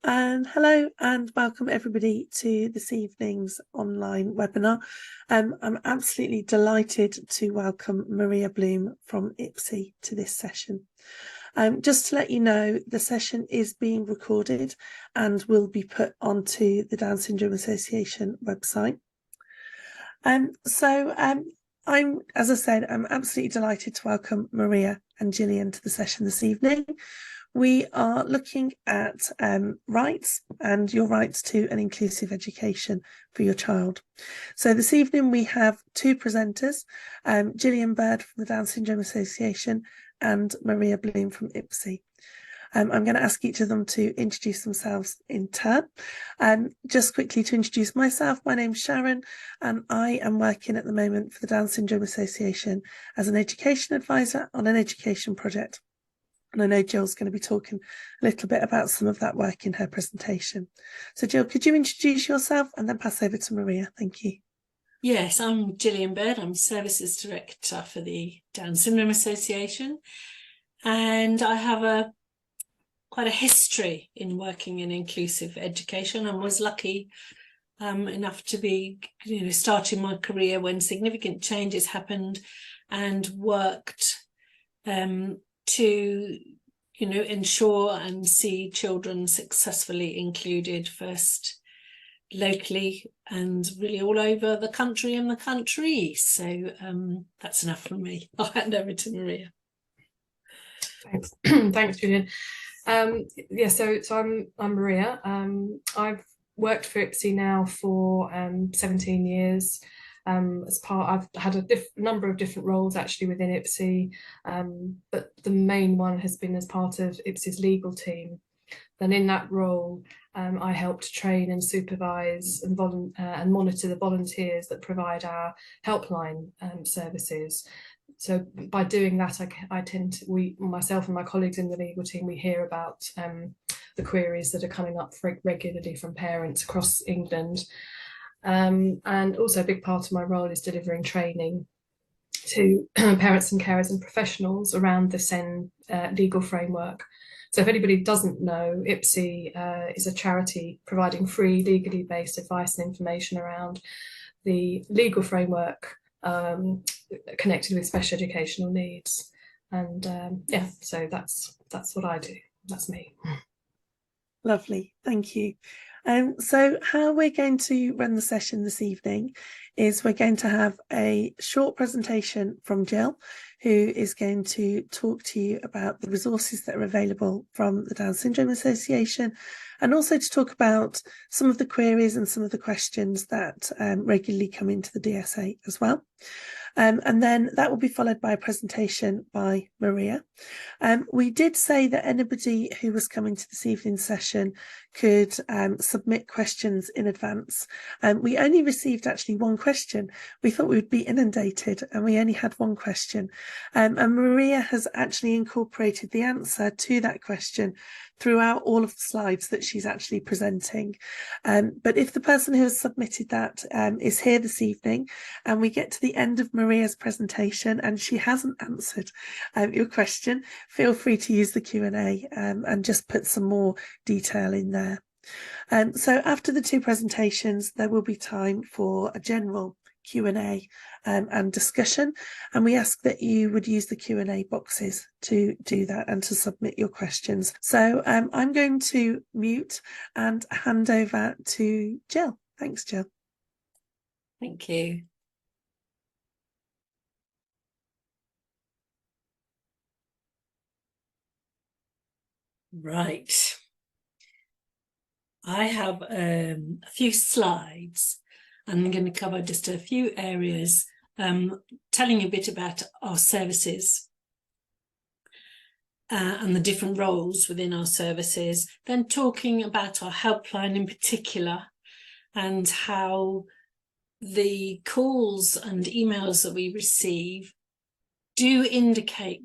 And hello and welcome everybody to this evening's online webinar. I'm absolutely delighted to welcome Maria Bloom from IPSEA to this session. Just to let you know, the session is being recorded and will be put onto the Down Syndrome Association website. As I said, I'm absolutely delighted to welcome Maria and Gillian to the session this evening. We are looking at rights and your rights to an inclusive education for your child. So this evening we have two presenters, Gillian Bird from the Down Syndrome Association and Maria Bloom from IPSEA. I'm going to ask each of them to introduce themselves in turn. Just quickly to introduce myself, my name's Sharon, and I am working at the moment for the Down Syndrome Association as an education advisor on an education project. And I know Jill's going to be talking a little bit about some of that work in her presentation. So Jill, could you introduce yourself and then pass over to Maria? Thank you. Yes, I'm Gillian Bird. I'm Services Director for the Down Syndrome Association. And I have quite a history in working in inclusive education and was lucky enough to be starting my career when significant changes happened and worked to ensure and see children successfully included, first locally and really all over the country and the countries. So that's enough from me. I'll hand over to Maria. Thanks. Thanks, Julian. So I'm Maria. I've worked for IPSEA now for 17 years. I've had a number of different roles actually within IPSEA, but the main one has been as part of IPSEA's legal team. And in that role, I helped train and supervise and monitor the volunteers that provide our helpline services. So by doing that, myself and my colleagues in the legal team, we hear about the queries that are coming up regularly from parents across England. And also a big part of my role is delivering training to parents and carers and professionals around the SEN legal framework. So if anybody doesn't know, IPSEA is a charity providing free legally based advice and information around the legal framework connected with special educational needs. And so that's what I do. That's me. Lovely, thank you. So how we're going to run the session this evening is we're going to have a short presentation from Jill, who is going to talk to you about the resources that are available from the Down Syndrome Association, and also to talk about some of the queries and some of the questions that regularly come into the DSA as well. And then that will be followed by a presentation by Maria. We did say that anybody who was coming to this evening's session could submit questions in advance. We only received actually one question. We thought we would be inundated and we only had one question. And Maria has actually incorporated the answer to that question throughout all of the slides that she's actually presenting. But if the person who has submitted that is here this evening and we get to the end of Maria's presentation and she hasn't answered your question, feel free to use the Q&A and just put some more detail in there. So after the two presentations, there will be time for a general Q&A and discussion, and we ask that you would use the Q&A boxes to do that and to submit your questions. So I'm going to mute and hand over to Jill. Thanks, Jill. Thank you. Right. I have a few slides. I'm going to cover just a few areas, telling you a bit about our services and the different roles within our services, then talking about our helpline in particular and how the calls and emails that we receive do indicate,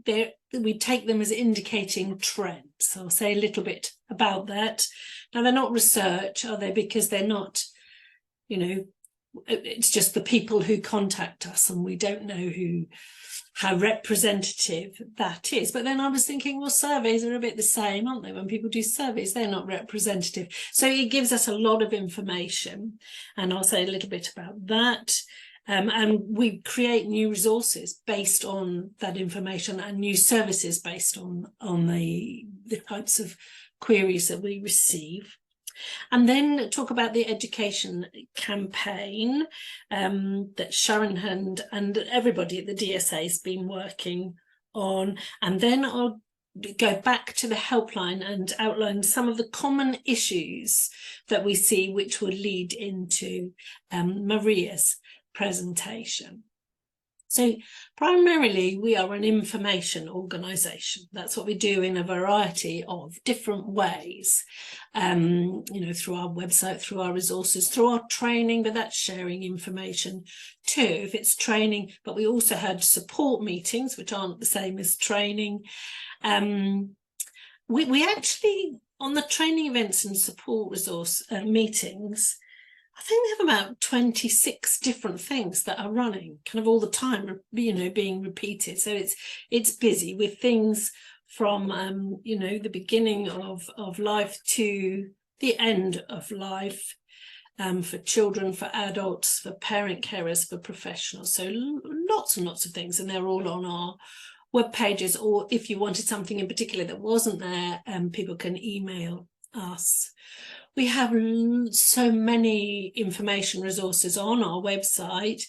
we take them as indicating trends. So I'll say a little bit about that. Now, they're not research, are they? Because they're not, it's just the people who contact us, and we don't know who how representative that is. But then I was thinking, well, surveys are a bit the same, aren't they? When people do surveys, they're not representative. So it gives us a lot of information, and I'll say a little bit about that. And we create new resources based on that information, and new services based on the types of queries that we receive. And then talk about the education campaign that Sharon and everybody at the DSA has been working on. And then I'll go back to the helpline and outline some of the common issues that we see, which will lead into Maria's presentation. So primarily we are an information organisation. That's what we do in a variety of different ways, you know, through our website, through our resources, through our training, but that's sharing information too, if it's training. But we also had support meetings, which aren't the same as training. We actually, on the training events and support resource meetings, I think we have about 26 different things that are running kind of all the time, you know, being repeated. So it's busy with things from, you know, the beginning of life to the end of life, for children, for adults, for parent carers, for professionals. So lots and lots of things, and they're all on our web pages, or if you wanted something in particular that wasn't there, people can email us. We have so many information resources on our website,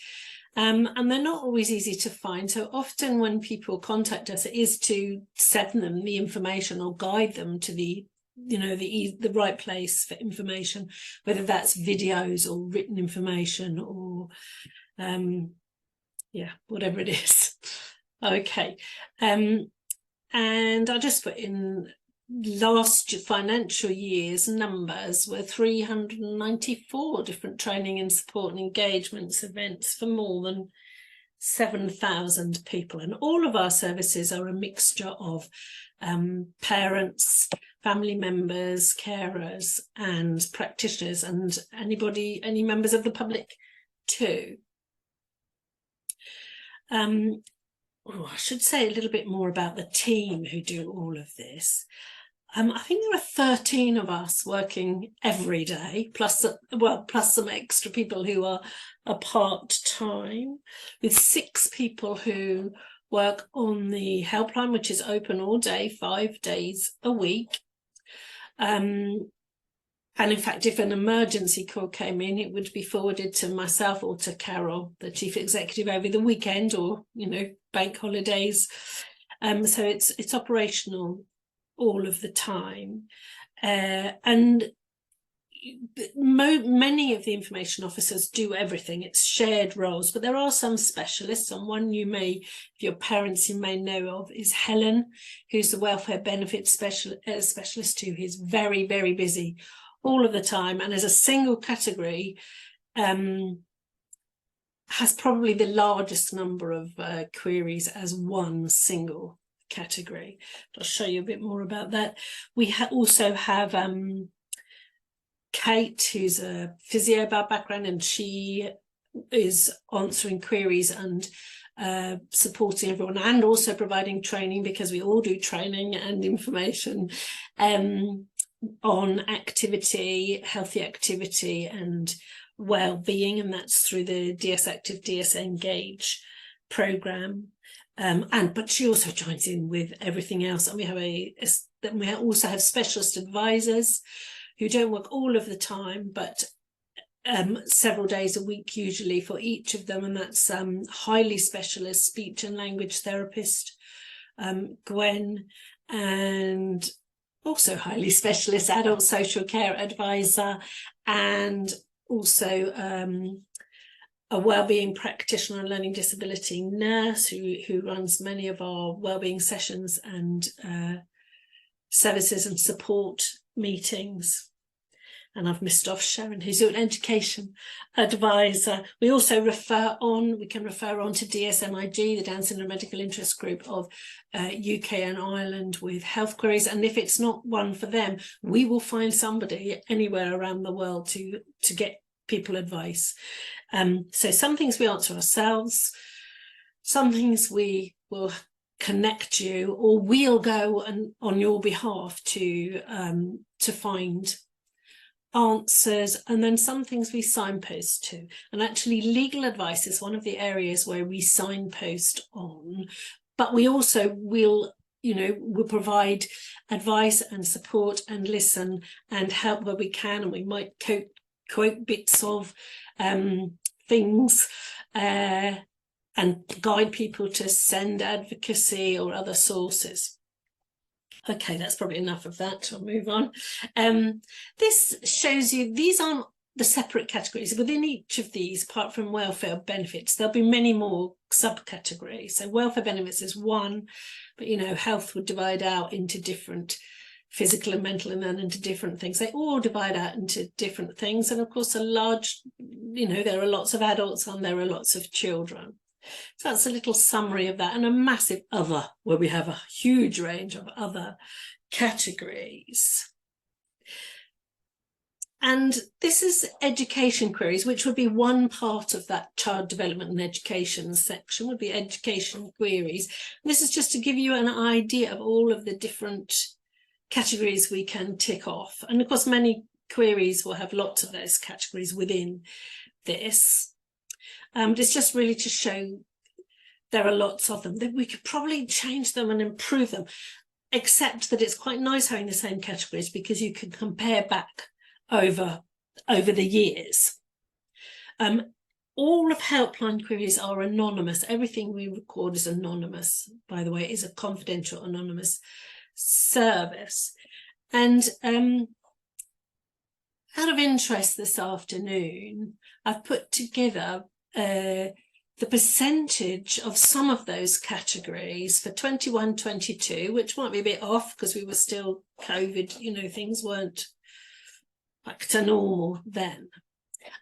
and they're not always easy to find. So often when people contact us, it is to send them the information or guide them to the, you know, the right place for information, whether that's videos or written information or yeah, whatever it is. Okay, and I just put in last financial year's numbers were 394 different training and support and engagements events for more than 7,000 people, and all of our services are a mixture of parents, family members, carers and practitioners, and any members of the public too. I should say a little bit more about the team who do all of this. I think there are 13 of us working every day, plus some extra people who are part-time, with 6 people who work on the helpline, which is open all day, 5 days a week. And in fact, if an emergency call came in, it would be forwarded to myself or to Carol, the chief executive, over the weekend or, you know, bank holidays. So it's operational all of the time. And many of the information officers do everything. It's shared roles, but there are some specialists, and one you may, if your parents you may know of, is Helen, who's the welfare benefits specialist, who is very, very busy all of the time, and as a single category has probably the largest number of queries as one single category. I'll show you a bit more about that. We also have Kate, who's a physio by background, and she is answering queries and supporting everyone, and also providing training, because we all do training and information on activity, healthy activity and well-being, and that's through the DS Active, DS Engage programme. But she also joins in with everything else, and we also have specialist advisors who don't work all of the time, but several days a week usually for each of them, and that's highly specialist speech and language therapist Gwen, and also highly specialist adult social care advisor, and also a wellbeing practitioner and learning disability nurse who runs many of our wellbeing sessions and services and support meetings. And I've missed off Sharon, who's an education advisor. We also can refer on to DSMIG, the Down Syndrome Medical Interest Group of UK and Ireland, with health queries. And if it's not one for them, we will find somebody anywhere around the world to get people advice. So some things we answer ourselves. Some things we will connect you, or we'll go and on your behalf to find answers, and then some things we signpost to. And actually legal advice is one of the areas where we signpost on, but we also will, you know, we'll provide advice and support and listen and help where we can, and we might quote bits of things and guide people to send advocacy or other sources. Okay, that's probably enough of that. I'll move on. This shows you, these aren't the separate categories. Within each of these, apart from welfare benefits, there'll be many more subcategories. So welfare benefits is one, but, you know, health would divide out into different physical and mental, and then into different things. They all divide out into different things. And of course, a large, you know, there are lots of adults and there are lots of children. So that's a little summary of that, and a massive other, where we have a huge range of other categories. And this is education queries, which would be one part of that child development and education section, would be education queries. And this is just to give you an idea of all of the different categories we can tick off. And of course, many queries will have lots of those categories within this. It's just really to show there are lots of them, that we could probably change them and improve them, except that it's quite nice having the same categories because you can compare back over the years. All of helpline queries are anonymous. Everything we record is anonymous, by the way. It is a confidential anonymous service. And out of interest this afternoon, I've put together the percentage of some of those categories for 21-22, which might be a bit off because we were still COVID, you know, things weren't back to normal then.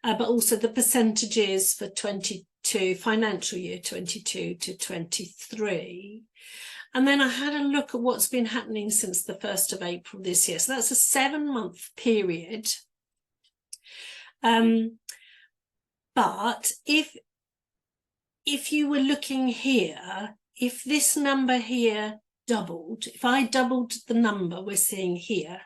But also the percentages for 22, financial year 22 to 23. And then I had a look at what's been happening since the 1st of April this year. So that's a 7-month period. But if you were looking here, if this number here doubled, if I doubled the number we're seeing here,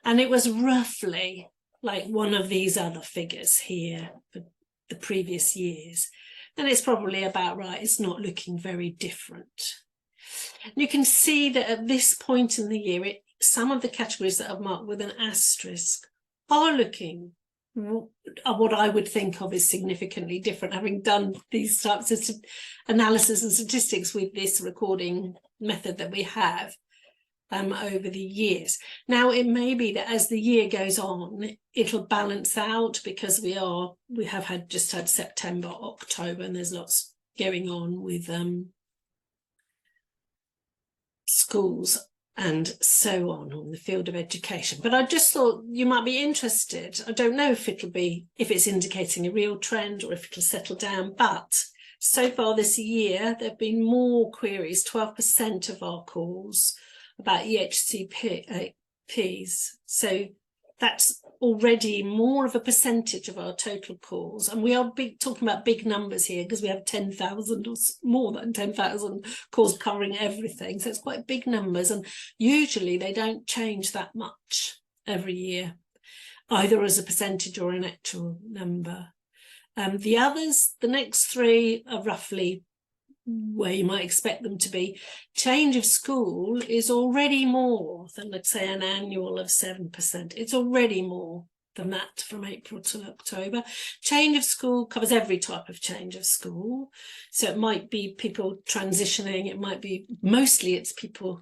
and it was roughly like one of these other figures here for the previous years, then it's probably about right. It's not looking very different. And you can see that at this point in the year, some of the categories that I've marked with an asterisk are looking what I would think of as significantly different, having done these types of analysis and statistics with this recording method that we have over the years. Now, it may be that as the year goes on, it'll balance out because we have just had September, October, and there's lots going on with schools and so on the field of education. But I just thought you might be interested. I don't know if it's indicating a real trend or if it'll settle down, but so far this year, there have been more queries, 12% of our calls about EHCPs. So that's already more of a percentage of our total calls. And we are talking about big numbers here because we have 10,000 or more than 10,000 calls covering everything. So it's quite big numbers. And usually they don't change that much every year, either as a percentage or an actual number. The others, the next three are roughly where you might expect them to be. Change of school is already more than, let's say, an annual of 7%. It's already more than that from April to October. Change of school covers every type of change of school. So it might be people transitioning, it might be, mostly it's people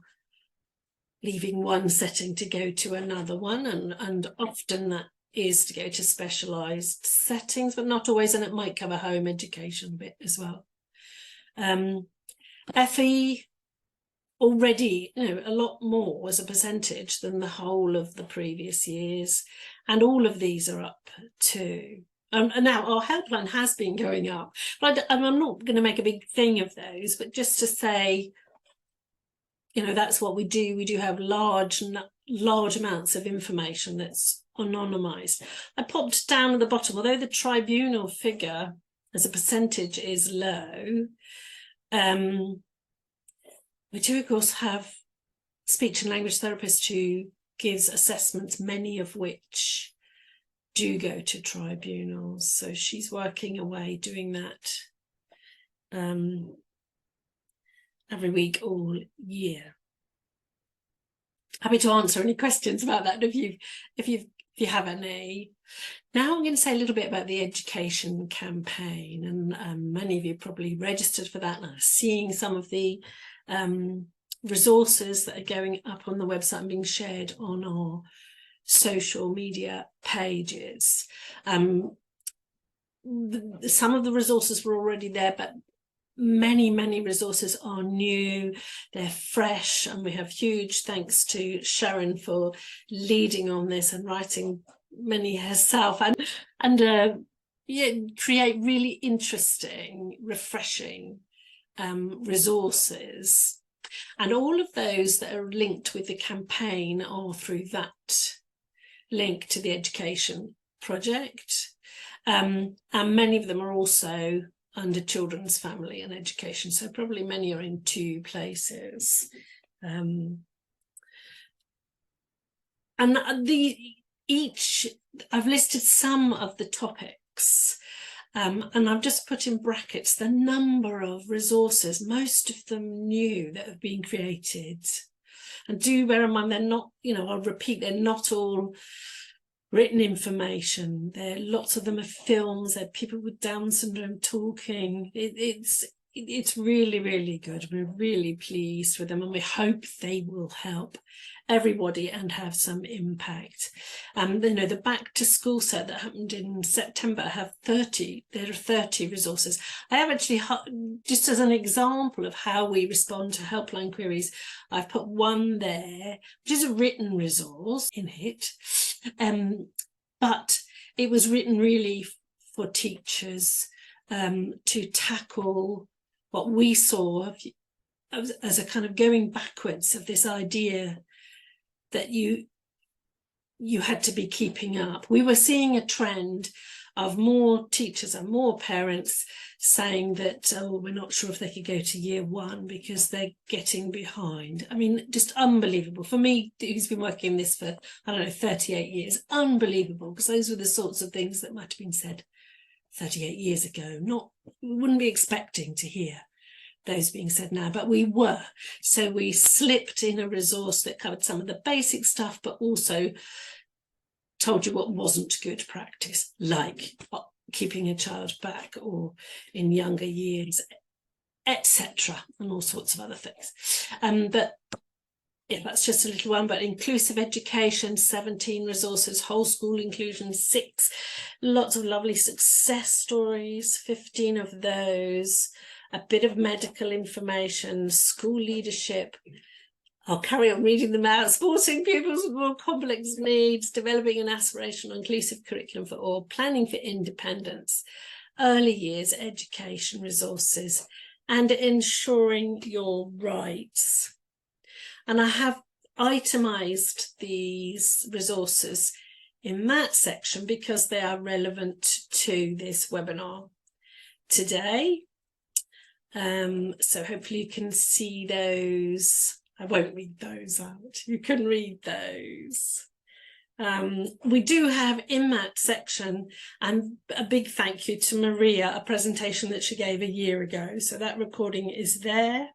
leaving one setting to go to another one, and often that is to go to specialised settings, but not always, and it might cover home education a bit as well. FE already, a lot more as a percentage than the whole of the previous years, and all of these are up too. And now our helpline has been going up, but I'm not going to make a big thing of those, but just to say, that's what we do. We do have large amounts of information that's anonymised. I popped down at the bottom, although the tribunal figure as a percentage is low. We do, of course, have speech and language therapists who gives assessments, many of which do go to tribunals. So she's working away doing that every week all year. Happy to answer any questions about that if you have any. Now I'm going to say a little bit about the education campaign, and many of you probably registered for that and are seeing some of the resources that are going up on the website and being shared on our social media pages. Some of the resources were already there, but many resources are new, they're fresh, and we have huge thanks to Sharon for leading on this and writing many herself, and create really interesting, refreshing resources. And all of those that are linked with the campaign are through that link to the education project, and many of them are also under children's, family and education, so probably many are in 2 places. And I've listed some of the topics, and I've just put in brackets the number of resources, most of them new, that have been created. And do bear in mind, they're not, I'll repeat, they're not all written information. Lots of them are films. They're people with Down syndrome talking. It's really, really good. We're really pleased with them, and we hope they will help everybody and have some impact. The back to school set that happened in September there are 30 resources. I have actually, just as an example of how we respond to helpline queries, I've put one there, which is a written resource in it, but it was written really for teachers to tackle what we saw as a kind of going backwards of this idea that you had to be keeping up. We were seeing a trend of more teachers and more parents saying that, oh, we're not sure if they could go to year 1 because they're getting behind. I mean, just unbelievable. For me, who's been working this for, 38 years, unbelievable, because those were the sorts of things that might have been said 38 years ago. We wouldn't be expecting to hear those being said now, but we were. So we slipped in a resource that covered some of the basic stuff, but also told you what wasn't good practice, like keeping a child back or in younger years, etc., and all sorts of other things. But yeah, that's just a little one. But inclusive education, 17 resources, whole school inclusion, 6, lots of lovely success stories, 15 of those, a bit of medical information, school leadership. I'll carry on reading them out. Supporting pupils with more complex needs, developing an aspirational inclusive curriculum for all, planning for independence, early years education resources, and ensuring your rights. And I have itemised these resources in that section because they are relevant to this webinar today. So hopefully you can see those. I won't read those out. You can read those. We do have in that section, and a big thank you to Maria, a presentation that she gave a year ago. So that recording is there.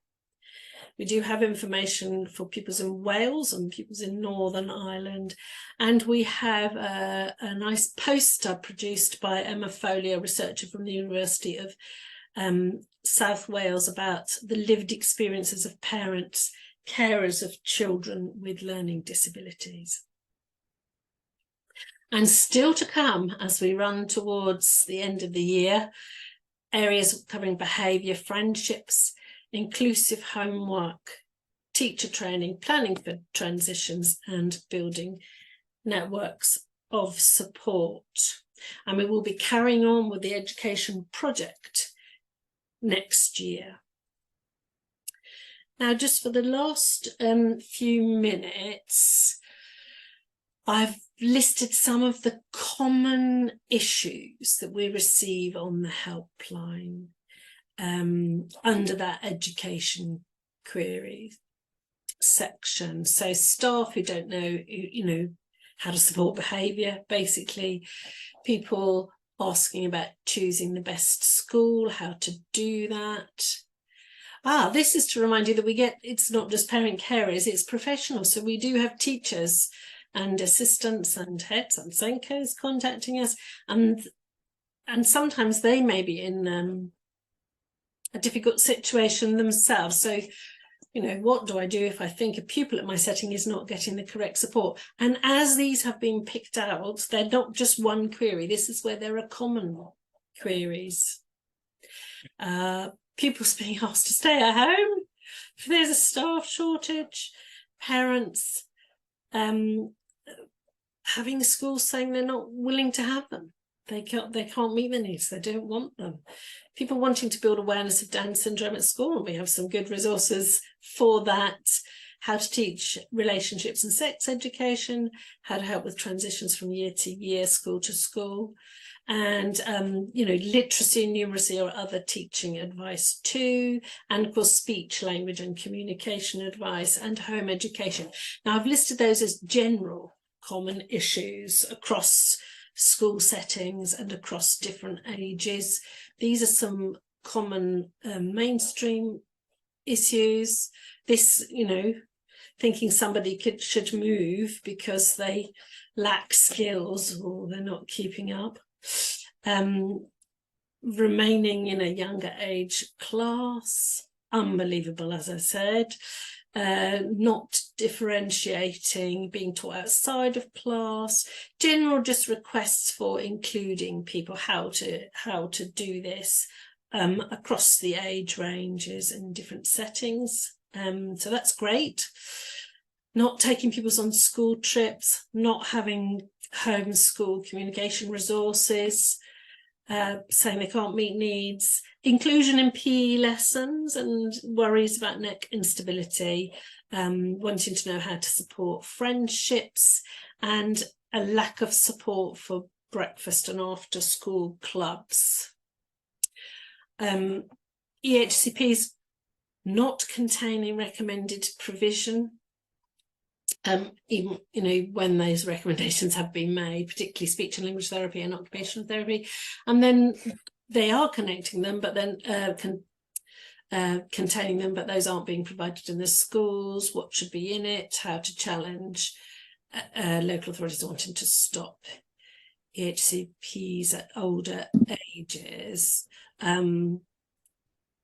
We do have information for pupils in Wales and pupils in Northern Ireland. And we have a nice poster produced by Emma Foley, a researcher from the University of South Wales, about the lived experiences of parents, carers of children with learning disabilities. And still to come, as we run towards the end of the year, areas covering behaviour, friendships, inclusive homework, teacher training, planning for transitions, and building networks of support. And we will be carrying on with the education project next year. Now, just for the last few minutes, I've listed some of the common issues that we receive on the helpline under that education queries section. So staff who don't know, how to support behaviour, basically, people asking about choosing the best school, how to do that. This is to remind you that it's not just parent carers, it's professionals. So we do have teachers and assistants and heads and Senkos contacting us, and sometimes they may be in a difficult situation themselves. So, what do I do if I think a pupil at my setting is not getting the correct support? And as these have been picked out, they're not just one query. This is where there are common queries. Pupils being asked to stay at home if there's a staff shortage, parents having schools saying they're not willing to have them. They can't meet the needs, they don't want them. People wanting to build awareness of Down syndrome at school, and we have some good resources for that. How to teach relationships and sex education, how to help with transitions from year to year, school to school, and literacy and numeracy or other teaching advice too, and of course speech, language and communication advice, and home education. Now I've listed those as general common issues across school settings and across different ages. These are some common mainstream issues. This, thinking somebody should move because they lack skills or they're not keeping up. Remaining in a younger age class, unbelievable, as I said. Not differentiating, being taught outside of class, general just requests for including people, how to do this across the age ranges and different settings. So that's great. Not taking pupils on school trips, not having homeschool communication resources, saying they can't meet needs, inclusion in PE lessons and worries about neck instability, wanting to know how to support friendships, and a lack of support for breakfast and after school clubs. EHCPs not containing recommended provision, even when those recommendations have been made, particularly speech and language therapy and occupational therapy, and then they are connecting them, but then containing them, but those aren't being provided in the schools. What should be in it? How to challenge local authorities wanting to stop EHCPs at older ages.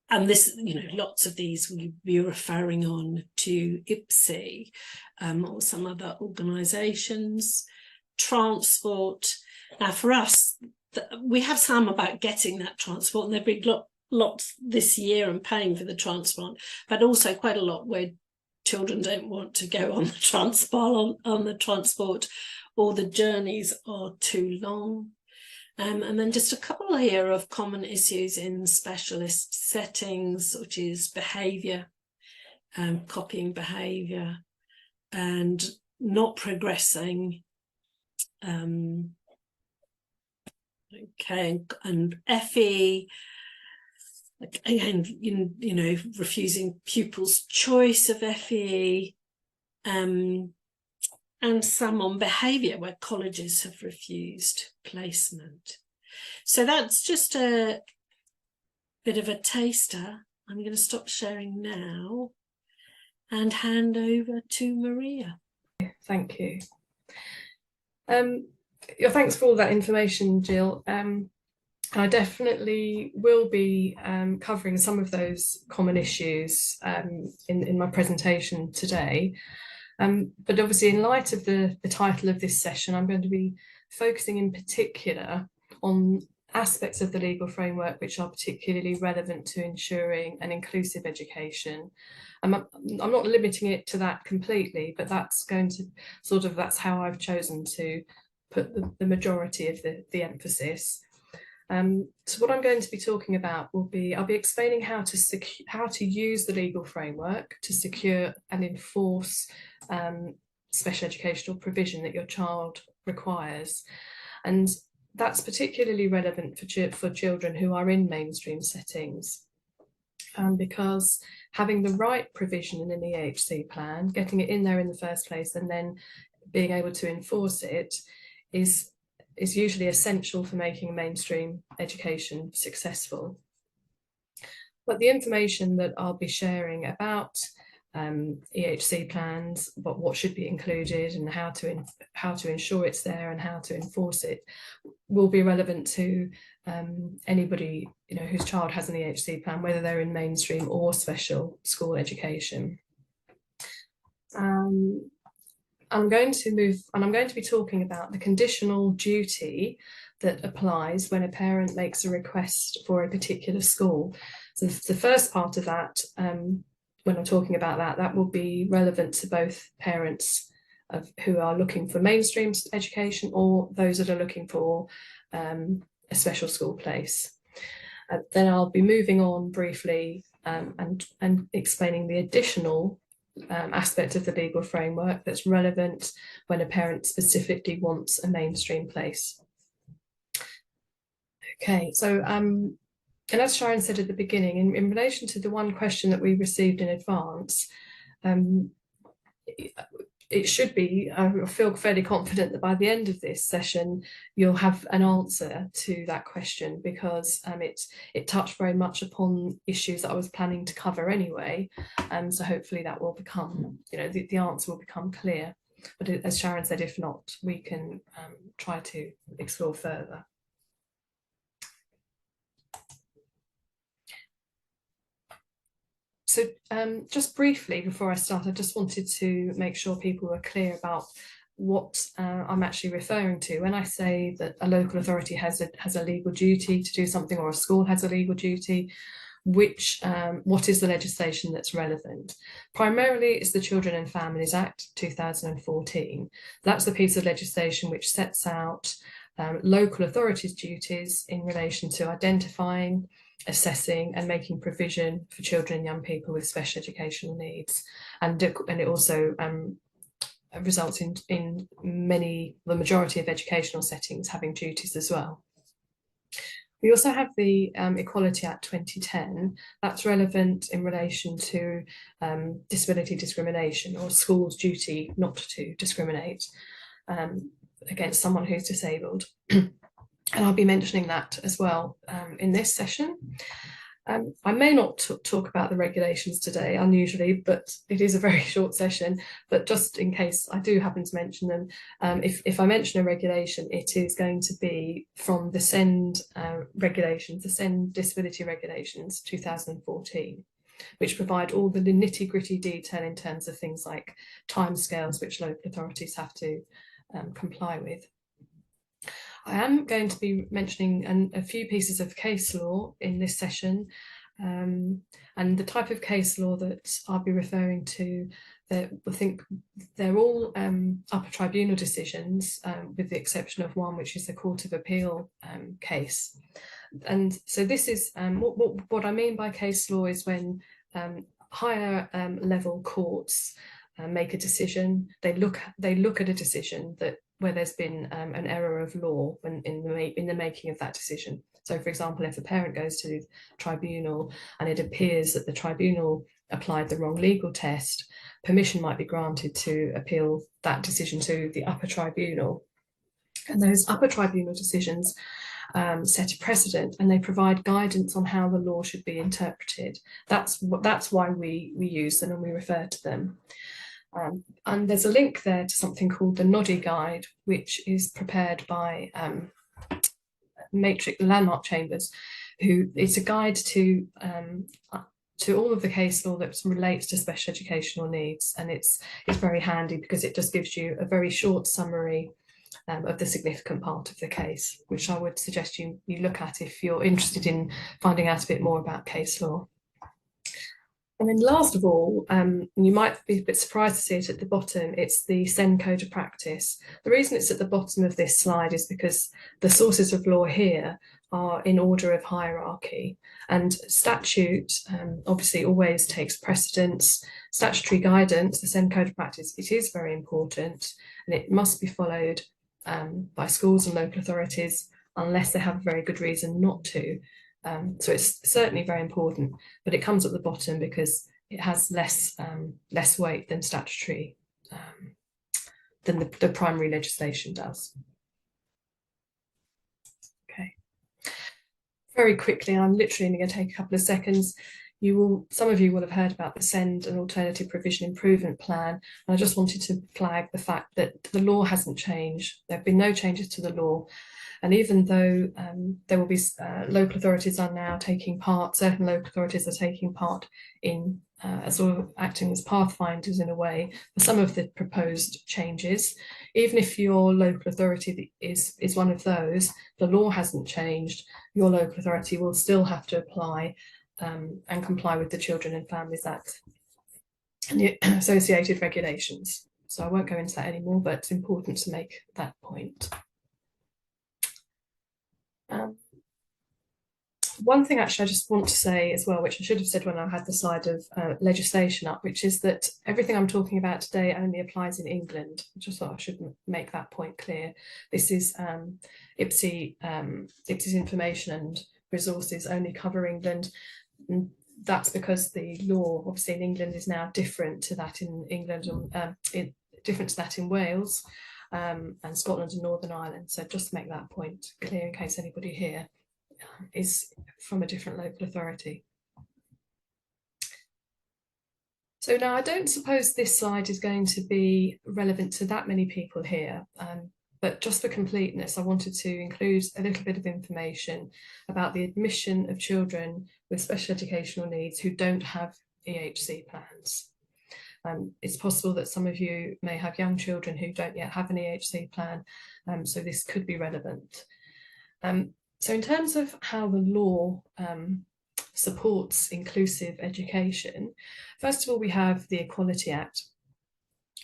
And this, lots of these will be referring on to IPSEA or some other organisations. Transport. Now, for us, we have some about getting that transport, and there've been lots this year and paying for the transport, but also quite a lot where children don't want to go on the transport, or the journeys are too long. And then just a couple here of common issues in specialist settings, which is behaviour, copying behaviour, and not progressing. And FE, again, refusing pupils' choice of FE, and some on behaviour where colleges have refused placement. So that's just a bit of a taster. I'm going to stop sharing now and hand over to Maria. Thank you. Thanks for all that information, Jill. I definitely will be covering some of those common issues in my presentation today. But obviously, in light of the title of this session, I'm going to be focusing in particular on aspects of the legal framework which are particularly relevant to ensuring an inclusive education. I'm not limiting it to that completely, but that's going to that's how I've chosen to put the majority of the emphasis. So what I'm going to be talking about will be, I'll be explaining how to use the legal framework to secure and enforce special educational provision that your child requires. And that's particularly relevant for children who are in mainstream settings, because having the right provision in an EHC plan, getting it in there in the first place and then being able to enforce it is usually essential for making mainstream education successful. But the information that I'll be sharing about EHC plans, but what should be included and how to ensure it's there and how to enforce it, will be relevant to anybody, you know, whose child has an EHC plan, whether they're in mainstream or special school education. I'm going to move, and I'm going to be talking about the conditional duty that applies when a parent makes a request for a particular school. So the first part of that, when I'm talking about that, that will be relevant to both parents who are looking for mainstream education or those that are looking for a special school place. Then I'll be moving on briefly and explaining the additional aspect of the legal framework that's relevant when a parent specifically wants a mainstream place. Okay, so and as Sharon said at the beginning, in relation to the one question that we received in advance, it should be, I feel fairly confident that by the end of this session, you'll have an answer to that question, because it touched very much upon issues that I was planning to cover anyway. So hopefully that will become, you know, the answer will become clear. But as Sharon said, if not, we can try to explore further. So just briefly before I start, I just wanted to make sure people were clear about what I'm actually referring to when I say that a local authority has a legal duty to do something, or a school has a legal duty. What is the legislation that's relevant? Primarily, it's the Children and Families Act 2014. That's the piece of legislation which sets out local authorities' duties in relation to identifying, assessing and making provision for children and young people with special educational needs. And it also results in the majority of educational settings having duties as well. We also have the Equality Act 2010. That's relevant in relation to disability discrimination, or schools' duty not to discriminate against someone who's disabled. And I'll be mentioning that as well in this session. I may not talk about the regulations today, unusually, but it is a very short session. But just in case I do happen to mention them, if I mention a regulation, it is going to be from the SEND regulations, the SEND Disability Regulations 2014, which provide all the nitty-gritty detail in terms of things like timescales, which local authorities have to comply with. I am going to be mentioning a few pieces of case law in this session, and the type of case law that I'll be referring to, that I think they're all upper tribunal decisions, with the exception of one, which is the Court of Appeal case. And so this is what I mean by case law is when higher level courts make a decision. They look at a decision where there's been an error of law in the making of that decision. So, for example, if a parent goes to the tribunal and it appears that the tribunal applied the wrong legal test, permission might be granted to appeal that decision to the upper tribunal. And those upper tribunal decisions set a precedent, and they provide guidance on how the law should be interpreted. That's why we use them and we refer to them. And there's a link there to something called the Noddy Guide, which is prepared by Matrix Landmark Chambers, who it's a guide to all of the case law that relates to special educational needs, and it's very handy because it just gives you a very short summary of the significant part of the case, which I would suggest you look at if you're interested in finding out a bit more about case law. And then last of all, you might be a bit surprised to see it at the bottom, it's the SEND Code of Practice. The reason it's at the bottom of this slide is because the sources of law here are in order of hierarchy, and statute obviously always takes precedence. Statutory guidance, the SEND Code of Practice, it is very important, and it must be followed by schools and local authorities unless they have a very good reason not to. So it's certainly very important, but it comes at the bottom because it has less weight than statutory, than the primary legislation does. Okay. Very quickly, I'm literally only going to take a couple of seconds. Some of you will have heard about the SEND and Alternative Provision Improvement Plan. And I just wanted to flag the fact that the law hasn't changed. There have been no changes to the law. And even though there will be local authorities are now taking part, certain local authorities are taking part in sort of acting as pathfinders in a way for some of the proposed changes. Even if your local authority is one of those, the law hasn't changed. Your local authority will still have to apply and comply with the Children and Families Act and the associated regulations. So I won't go into that anymore, but it's important to make that point. One thing actually I just want to say as well, which I should have said when I had the slide of legislation up, which is that everything I'm talking about today only applies in England. I just thought I should make that point clear. This is IPSEA's information and resources only cover England. And that's because the law, obviously in England, is now different to that in England, different to that in Wales and Scotland and Northern Ireland. So just to make that point clear in case anybody here is from a different local authority. So now I don't suppose this slide is going to be relevant to that many people here, but just for completeness, I wanted to include a little bit of information about the admission of children with special educational needs who don't have EHC plans. It's possible that some of you may have young children who don't yet have an EHC plan, so this could be relevant. So in terms of how the law supports inclusive education, first of all, we have the Equality Act,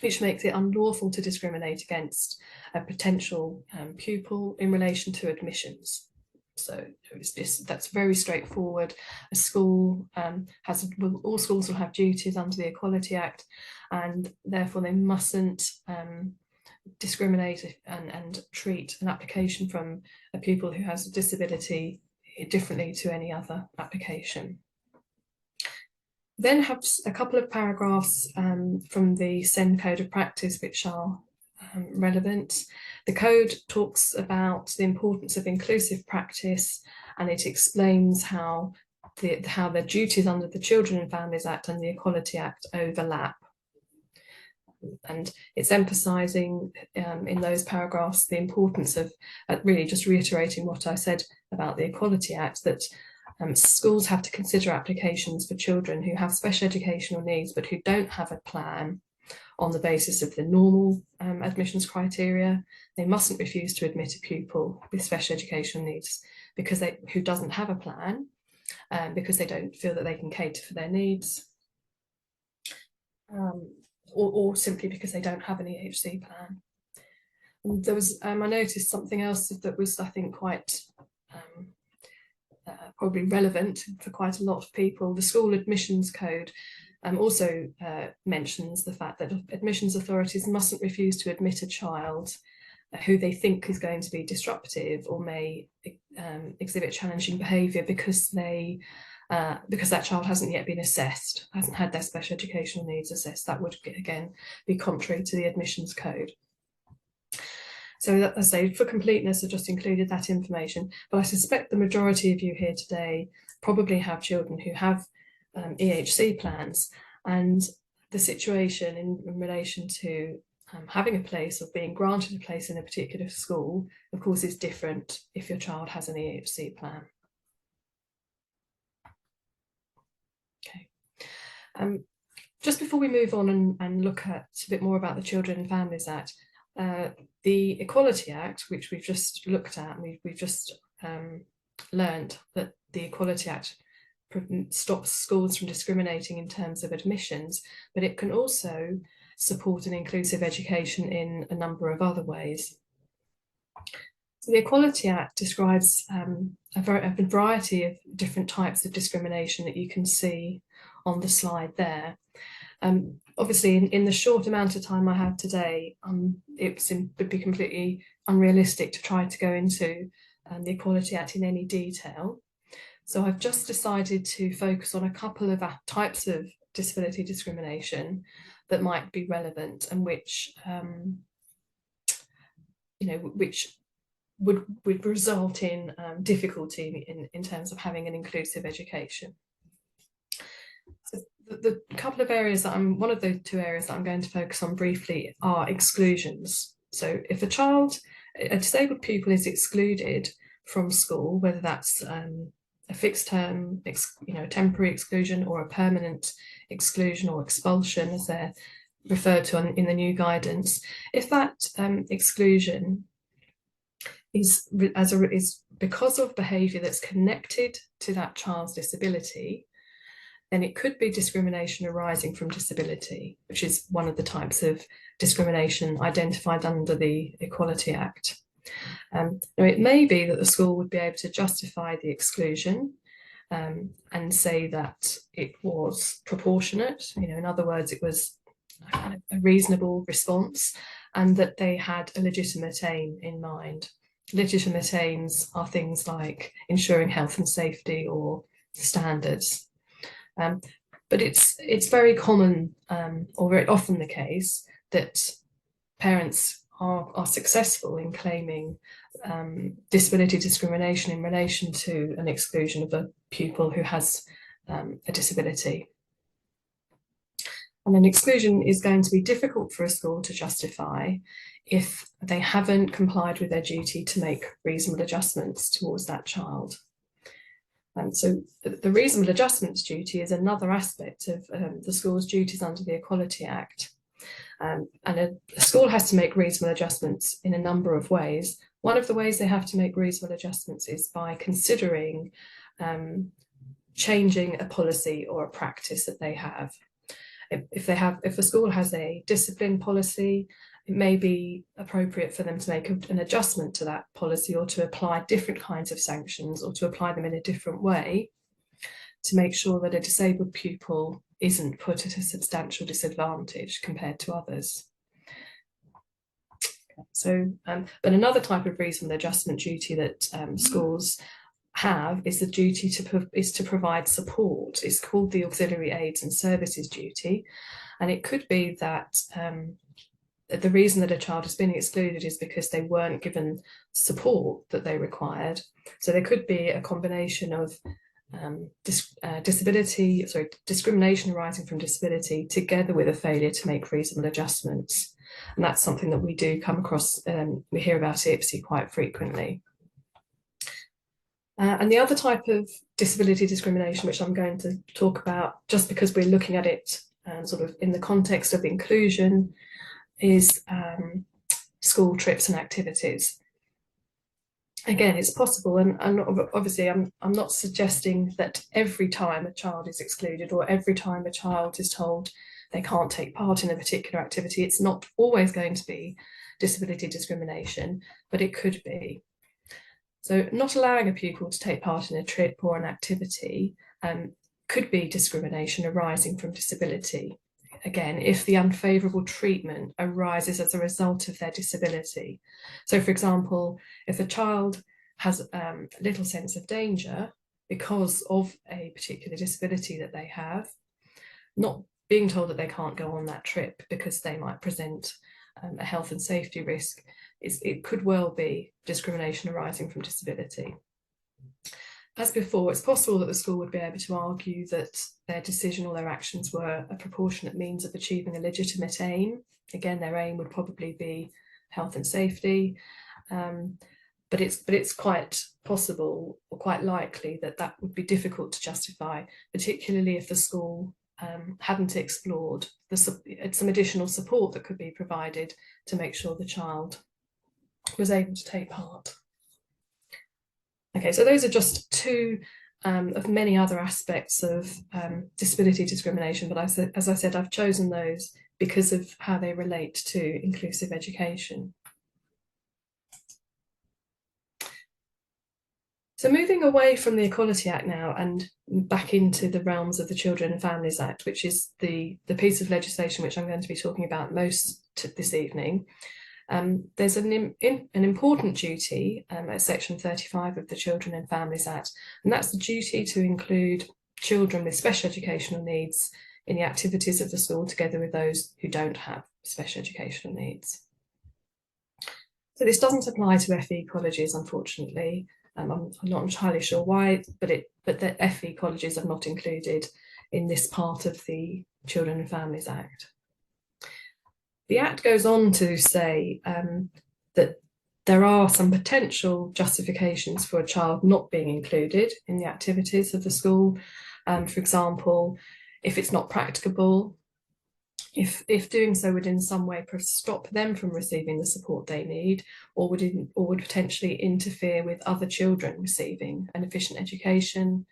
which makes it unlawful to discriminate against a potential pupil in relation to admissions. So that's very straightforward. A school all schools will have duties under the Equality Act, and therefore they mustn't discriminate and treat an application from a pupil who has a disability differently to any other application. Then have a couple of paragraphs from the SEND Code of Practice which are relevant. The code talks about the importance of inclusive practice, and it explains how the duties under the Children and Families Act and the Equality Act overlap. And it's emphasising in those paragraphs the importance of really just reiterating what I said about the Equality Act, that schools have to consider applications for children who have special educational needs but who don't have a plan on the basis of the normal admissions criteria. They mustn't refuse to admit a pupil with special educational needs who doesn't have a plan, because they don't feel that they can cater for their needs. Or simply because they don't have an EHC plan. And there was, I noticed something else that was, I think, quite probably relevant for quite a lot of people. The School Admissions Code also mentions the fact that admissions authorities mustn't refuse to admit a child who they think is going to be disruptive or may exhibit challenging behaviour because that child hasn't yet been assessed, hasn't had their special educational needs assessed. That would, again, be contrary to the admissions code. So that, as I say, for completeness, I've just included that information, but I suspect the majority of you here today probably have children who have EHC plans, and the situation in relation to having a place or being granted a place in a particular school, of course, is different if your child has an EHC plan. Okay. Just before we move on and look at a bit more about the Children and Families Act, the Equality Act, which we've just looked at, and we've just learned that the Equality Act stops schools from discriminating in terms of admissions, but it can also support an inclusive education in a number of other ways. So the Equality Act describes a variety of different types of discrimination that you can see on the slide there. Obviously, in the short amount of time I have today, it would be completely unrealistic to try to go into the Equality Act in any detail. So I've just decided to focus on a couple of types of disability discrimination that might be relevant and which, which would result in difficulty in terms of having an inclusive education. So the couple of areas that one of the two areas that I'm going to focus on briefly are exclusions. So if a disabled pupil is excluded from school, whether that's a fixed term, temporary exclusion, or a permanent exclusion or expulsion, as they're referred to in the new guidance, if that exclusion is because of behaviour that's connected to that child's disability, then it could be discrimination arising from disability, which is one of the types of discrimination identified under the Equality Act. Now it may be that the school would be able to justify the exclusion and say that it was proportionate, in other words, it was a reasonable response and that they had a legitimate aim in mind. Legitimate aims are things like ensuring health and safety or standards. But it's very common or very often the case that parents are successful in claiming disability discrimination in relation to an exclusion of a pupil who has a disability. And an exclusion is going to be difficult for a school to justify if they haven't complied with their duty to make reasonable adjustments towards that child. So the reasonable adjustments duty is another aspect of the school's duties under the Equality Act. And a school has to make reasonable adjustments in a number of ways. One of the ways they have to make reasonable adjustments is by considering changing a policy or a practice that they have. If a school has a discipline policy, it may be appropriate for them to make an adjustment to that policy or to apply different kinds of sanctions or to apply them in a different way to make sure that a disabled pupil isn't put at a substantial disadvantage compared to others. So, but another type of reasonable adjustment duty that schools have is the duty to provide support. It's called the auxiliary aids and services duty, and it could be that the reason that a child has been excluded is because they weren't given support that they required. So there could be a combination of discrimination arising from disability together with a failure to make reasonable adjustments, and that's something that we do come across. We hear about IPSEA quite frequently. And the other type of disability discrimination, which I'm going to talk about just because we're looking at it sort of in the context of inclusion, is school trips and activities. Again, it's possible, and obviously I'm not suggesting that every time a child is excluded or every time a child is told they can't take part in a particular activity, it's not always going to be disability discrimination, but it could be. So not allowing a pupil to take part in a trip or an activity could be discrimination arising from disability. Again, if the unfavourable treatment arises as a result of their disability. So for example, if a child has little sense of danger because of a particular disability that they have, not being told that they can't go on that trip because they might present a health and safety risk, it could well be discrimination arising from disability. As before, it's possible that the school would be able to argue that their decision or their actions were a proportionate means of achieving a legitimate aim. Again, their aim would probably be health and safety, but it's quite possible or quite likely that that would be difficult to justify, particularly if the school hadn't explored some additional support that could be provided to make sure the child was able to take part. Okay, so those are just two of many other aspects of disability discrimination, but as I said, I've chosen those because of how they relate to inclusive education. So moving away from the Equality Act now and back into the realms of the Children and Families Act, which is the piece of legislation which I'm going to be talking about most this evening, there's an important duty at section 35 of the Children and Families Act, and that's the duty to include children with special educational needs in the activities of the school together with those who don't have special educational needs. So this doesn't apply to FE colleges, unfortunately. I'm not entirely sure why, but the FE colleges are not included in this part of the Children and Families Act. The Act goes on to say that there are some potential justifications for a child not being included in the activities of the school. For example, if it's not practicable, if doing so would in some way stop them from receiving the support they need, or would potentially interfere with other children receiving an efficient education,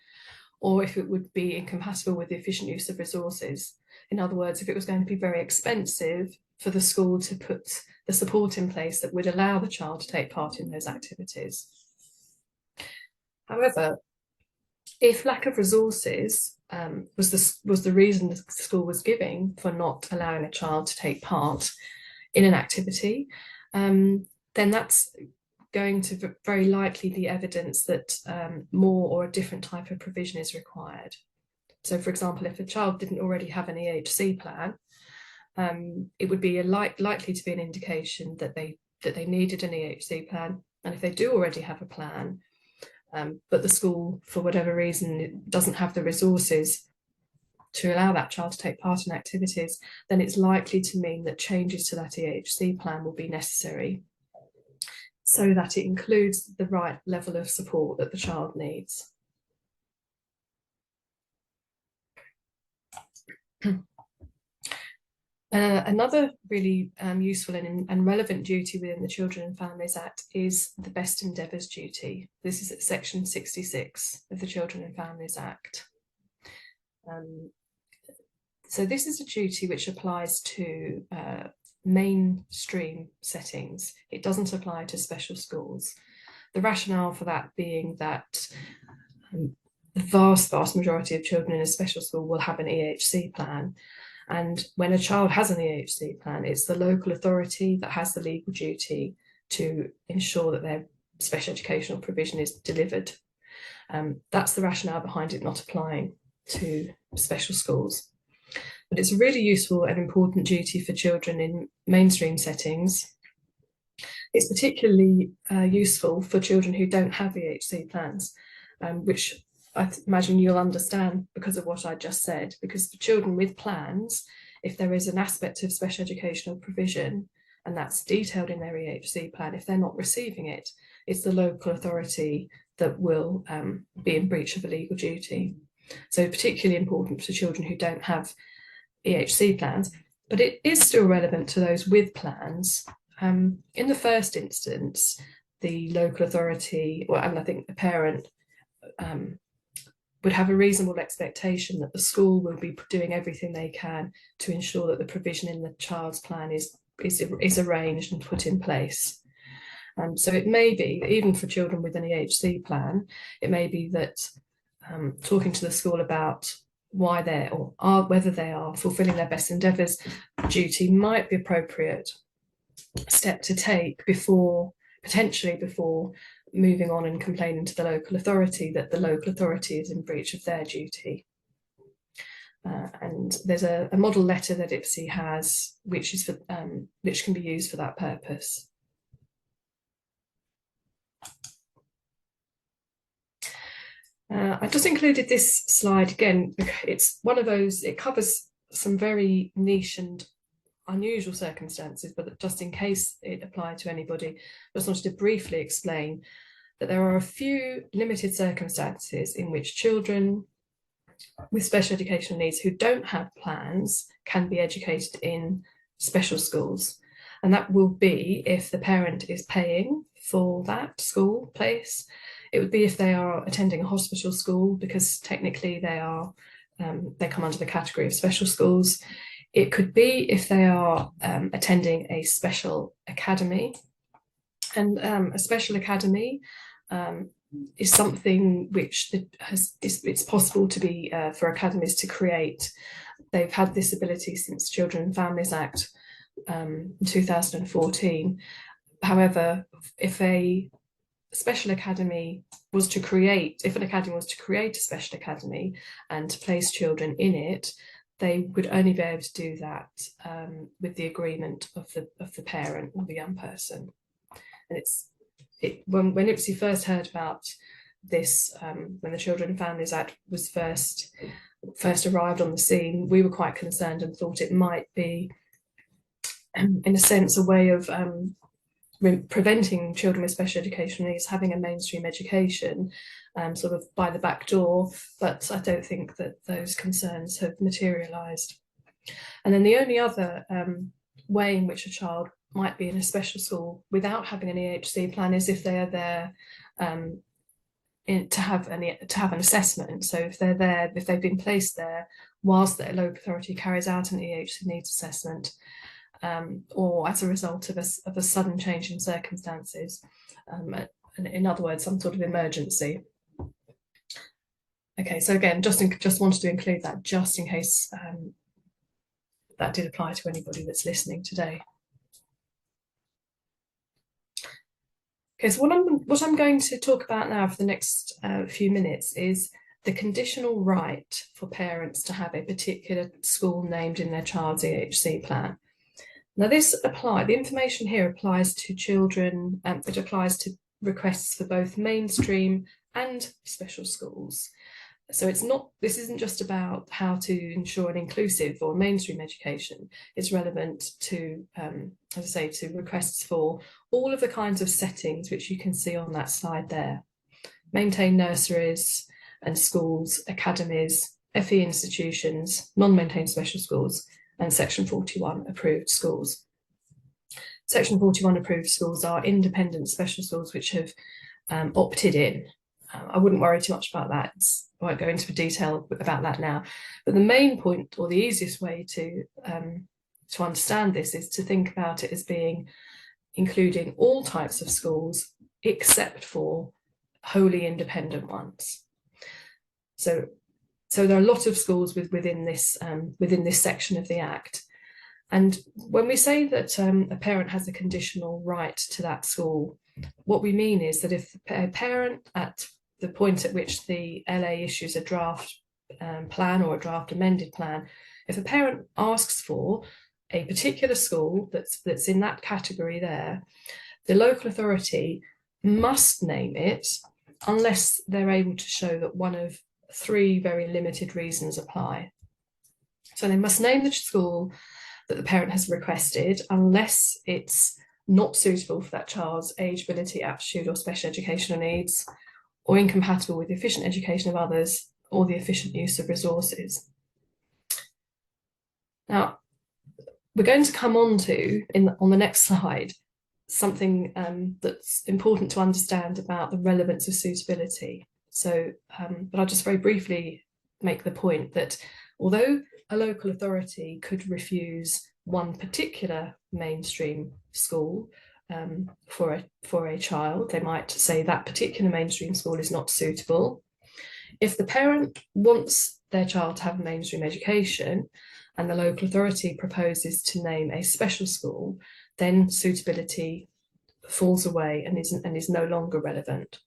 or if it would be incompatible with the efficient use of resources. In other words, if it was going to be very expensive for the school to put the support in place that would allow the child to take part in those activities. However, if lack of resources was the reason the school was giving for not allowing a child to take part in an activity, then that's going to very likely be evidence that more or a different type of provision is required. So, for example, if a child didn't already have an EHC plan, it would be likely to be an indication that they needed an EHC plan. And if they do already have a plan, but the school, for whatever reason, doesn't have the resources to allow that child to take part in activities, then it's likely to mean that changes to that EHC plan will be necessary so that it includes the right level of support that the child needs. Another really useful and relevant duty within the Children and Families Act is the best endeavours duty. This is at section 66 of the Children and Families Act. So this is a duty which applies to mainstream settings. It doesn't apply to special schools. The rationale for that being that the vast majority of children in a special school will have an EHC plan. And when a child has an EHC plan, it's the local authority that has the legal duty to ensure that their special educational provision is delivered. That's the rationale behind it not applying to special schools. But it's a really useful and important duty for children in mainstream settings. It's particularly useful for children who don't have EHC plans, which I imagine you'll understand because of what I just said, because for children with plans, if there is an aspect of special educational provision and that's detailed in their EHC plan, if they're not receiving it, it's the local authority that will be in breach of a legal duty. So particularly important for children who don't have EHC plans, but it is still relevant to those with plans. In the first instance, the local authority, and I think the parent, would have a reasonable expectation that the school will be doing everything they can to ensure that the provision in the child's plan is arranged and put in place. So it may be, even for children with an EHC plan, it may be that talking to the school about why whether they are fulfilling their best endeavours duty might be appropriate step to take potentially before moving on and complaining to the local authority that the local authority is in breach of their duty. And there's a model letter that IPSEA has, which can be used for that purpose. I just included this slide again. It's one of those, it covers some very niche and unusual circumstances, but just in case it applied to anybody, I just wanted to briefly explain that there are a few limited circumstances in which children with special educational needs who don't have plans can be educated in special schools. And that will be if the parent is paying for that school place. It would be if they are attending a hospital school, because technically they come under the category of special schools. It could be if they are attending a special academy. And a special academy is something which it's possible to be for academies to create. They've had this ability since Children and Families Act 2014. However, if a special academy was to create, if an academy was to create a special academy and to place children in it, they would only be able to do that with the agreement of the parent or the young person. And when IPSEA first heard about this, when the Children and Families Act was first arrived on the scene, we were quite concerned and thought it might be, in a sense, a way of preventing children with special education needs having a mainstream education sort of by the back door, but I don't think that those concerns have materialised. And then the only other way in which a child might be in a special school without having an EHC plan is if they are there to have an assessment. So if they're there, if they've been placed there whilst the local authority carries out an EHC needs assessment, or as a result of a sudden change in circumstances, in other words, some sort of emergency. Okay, so again, just wanted to include that just in case that did apply to anybody that's listening today. Okay, so what I'm going to talk about now for the next few minutes is the conditional right for parents to have a particular school named in their child's EHC plan. Now the information here applies to children, it applies to requests for both mainstream and special schools. So this isn't just about how to ensure an inclusive or mainstream education. It's relevant to, as I say, to requests for all of the kinds of settings which you can see on that slide there. Maintained nurseries and schools, academies, FE institutions, non-maintained special schools, and Section 41 approved schools. Section 41 approved schools are independent special schools which have opted in. I wouldn't worry too much about that. I won't go into detail about that now. But the main point, or the easiest way to understand this, is to think about it as being including all types of schools except for wholly independent ones. So there are a lot of schools within this section of the Act. And when we say that a parent has a conditional right to that school, what we mean is that if a parent, at the point at which the LA issues a draft plan or a draft amended plan, if a parent asks for a particular school that's in that category there, the local authority must name it unless they're able to show that one of three very limited reasons apply. So they must name the school that the parent has requested unless it's not suitable for that child's age, ability, aptitude, or special educational needs, or incompatible with the efficient education of others or the efficient use of resources. Now, we're going to come on to, on the next slide, something that's important to understand about the relevance of suitability. So, but I'll just very briefly make the point that although a local authority could refuse one particular mainstream school for a child, they might say that particular mainstream school is not suitable. If the parent wants their child to have a mainstream education and the local authority proposes to name a special school, then suitability falls away and is no longer relevant.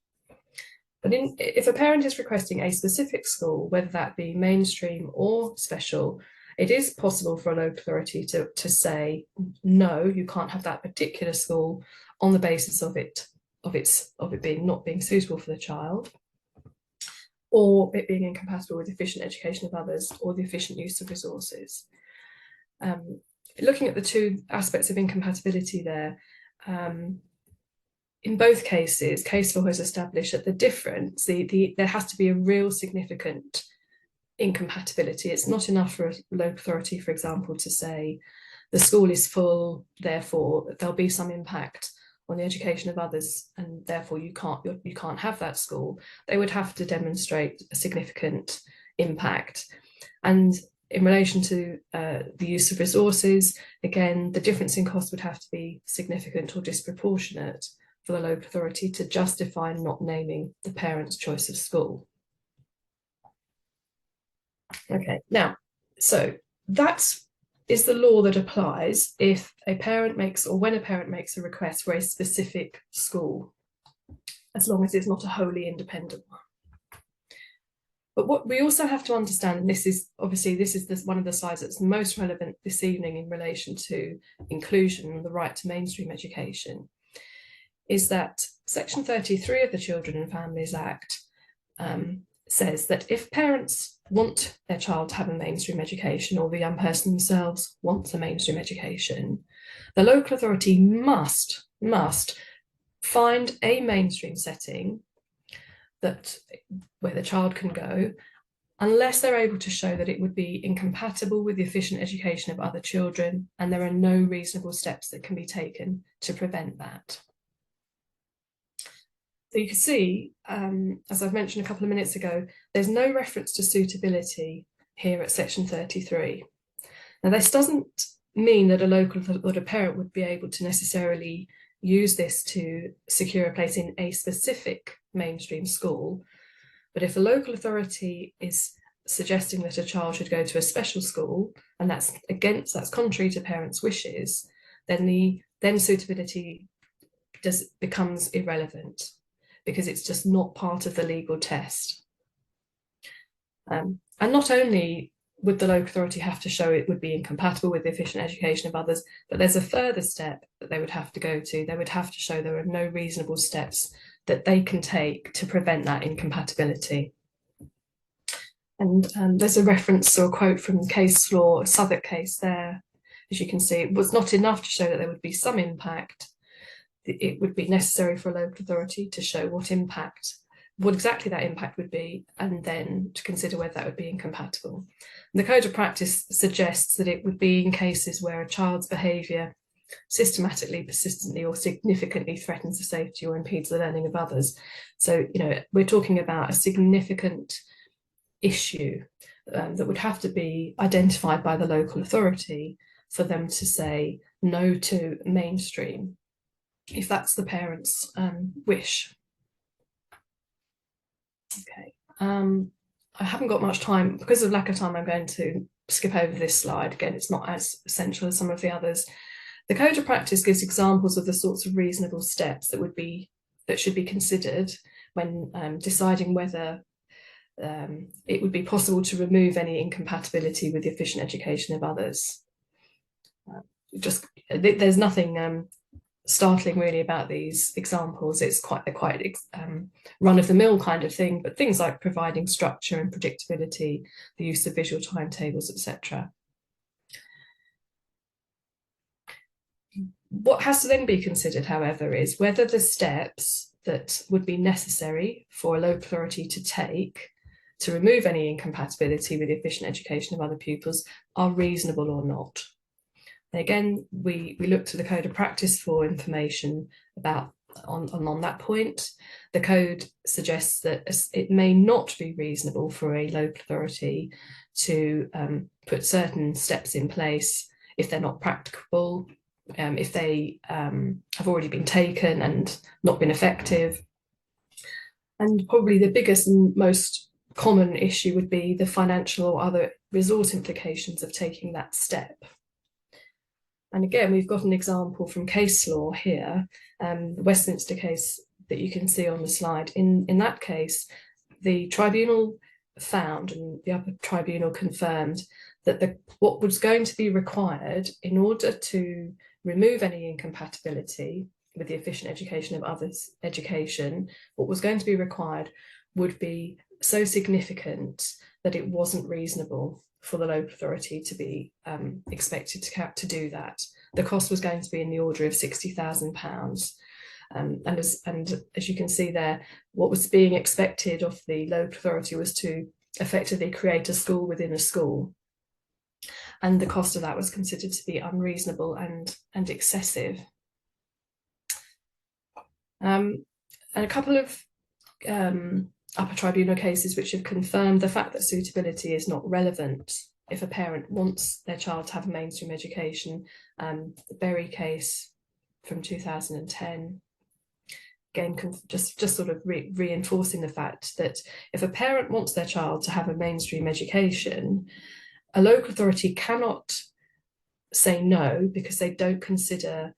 But if a parent is requesting a specific school, whether that be mainstream or special, it is possible for a local authority to say, no, you can't have that particular school on the basis of it not being suitable for the child, or it being incompatible with efficient education of others or the efficient use of resources. Looking at the two aspects of incompatibility there, in both cases, case law has established that the difference, there has to be a real significant incompatibility. It's not enough for a local authority, for example, to say the school is full, therefore there'll be some impact on the education of others, and therefore you can't have that school. They would have to demonstrate a significant impact. And in relation to the use of resources, again, the difference in cost would have to be significant or disproportionate for the local authority to justify not naming the parent's choice of school. Okay, now, so that is the law that applies if a parent makes, or when a parent makes a request for a specific school, as long as it's not a wholly independent one. But what we also have to understand, and this is one of the slides that's most relevant this evening in relation to inclusion and the right to mainstream education, is that Section 33 of the Children and Families Act says that if parents want their child to have a mainstream education, or the young person themselves wants a mainstream education, the local authority must find a mainstream setting where the child can go, unless they're able to show that it would be incompatible with the efficient education of other children, and there are no reasonable steps that can be taken to prevent that. So you can see, as I've mentioned a couple of minutes ago, there's no reference to suitability here at Section 33. Now, this doesn't mean that a parent would be able to necessarily use this to secure a place in a specific mainstream school, but if a local authority is suggesting that a child should go to a special school, and that's contrary to parents' wishes, then suitability becomes irrelevant, because it's just not part of the legal test. And not only would the local authority have to show it would be incompatible with the efficient education of others, but there's a further step that they would have to go to. They would have to show there are no reasonable steps that they can take to prevent that incompatibility. And there's a reference or a quote from case law, a Southwark case there. As you can see, it was not enough to show that there would be some impact. It would be necessary for a local authority to show what exactly that impact would be, and then to consider whether that would be incompatible. And the Code of Practice suggests that it would be in cases where a child's behaviour systematically, persistently, or significantly threatens the safety or impedes the learning of others. So, we're talking about a significant issue that would have to be identified by the local authority for them to say no to mainstream, if that's the parent's wish. Okay, I haven't got much time. Because of lack of time, I'm going to skip over this slide. Again, it's not as essential as some of the others. The Code of Practice gives examples of the sorts of reasonable steps that should be considered when deciding whether it would be possible to remove any incompatibility with the efficient education of others. There's nothing startling really about these examples. They're quite run-of-the-mill kind of thing, but things like providing structure and predictability, the use of visual timetables, etc. What has to then be considered, however, is whether the steps that would be necessary for a local authority to take to remove any incompatibility with the efficient education of other pupils are reasonable or not. Again, we look to the Code of Practice for information on that point. The code suggests that it may not be reasonable for a local authority to put certain steps in place if they're not practicable, if they have already been taken and not been effective. And probably the biggest and most common issue would be the financial or other resource implications of taking that step. And again, we've got an example from case law here, the Westminster case that you can see on the slide. In that case, the tribunal found, and the upper tribunal confirmed, that what was going to be required in order to remove any incompatibility with the efficient education of others' education, what was going to be required would be so significant that it wasn't reasonable for the local authority to be expected to do that. The cost was going to be in the order of £60,000. And as you can see there, what was being expected of the local authority was to effectively create a school within a school. And the cost of that was considered to be unreasonable and excessive. And a couple of upper tribunal cases which have confirmed the fact that suitability is not relevant if a parent wants their child to have a mainstream education. The Berry case from 2010, again, just sort of reinforcing the fact that if a parent wants their child to have a mainstream education, a local authority cannot say no because they don't consider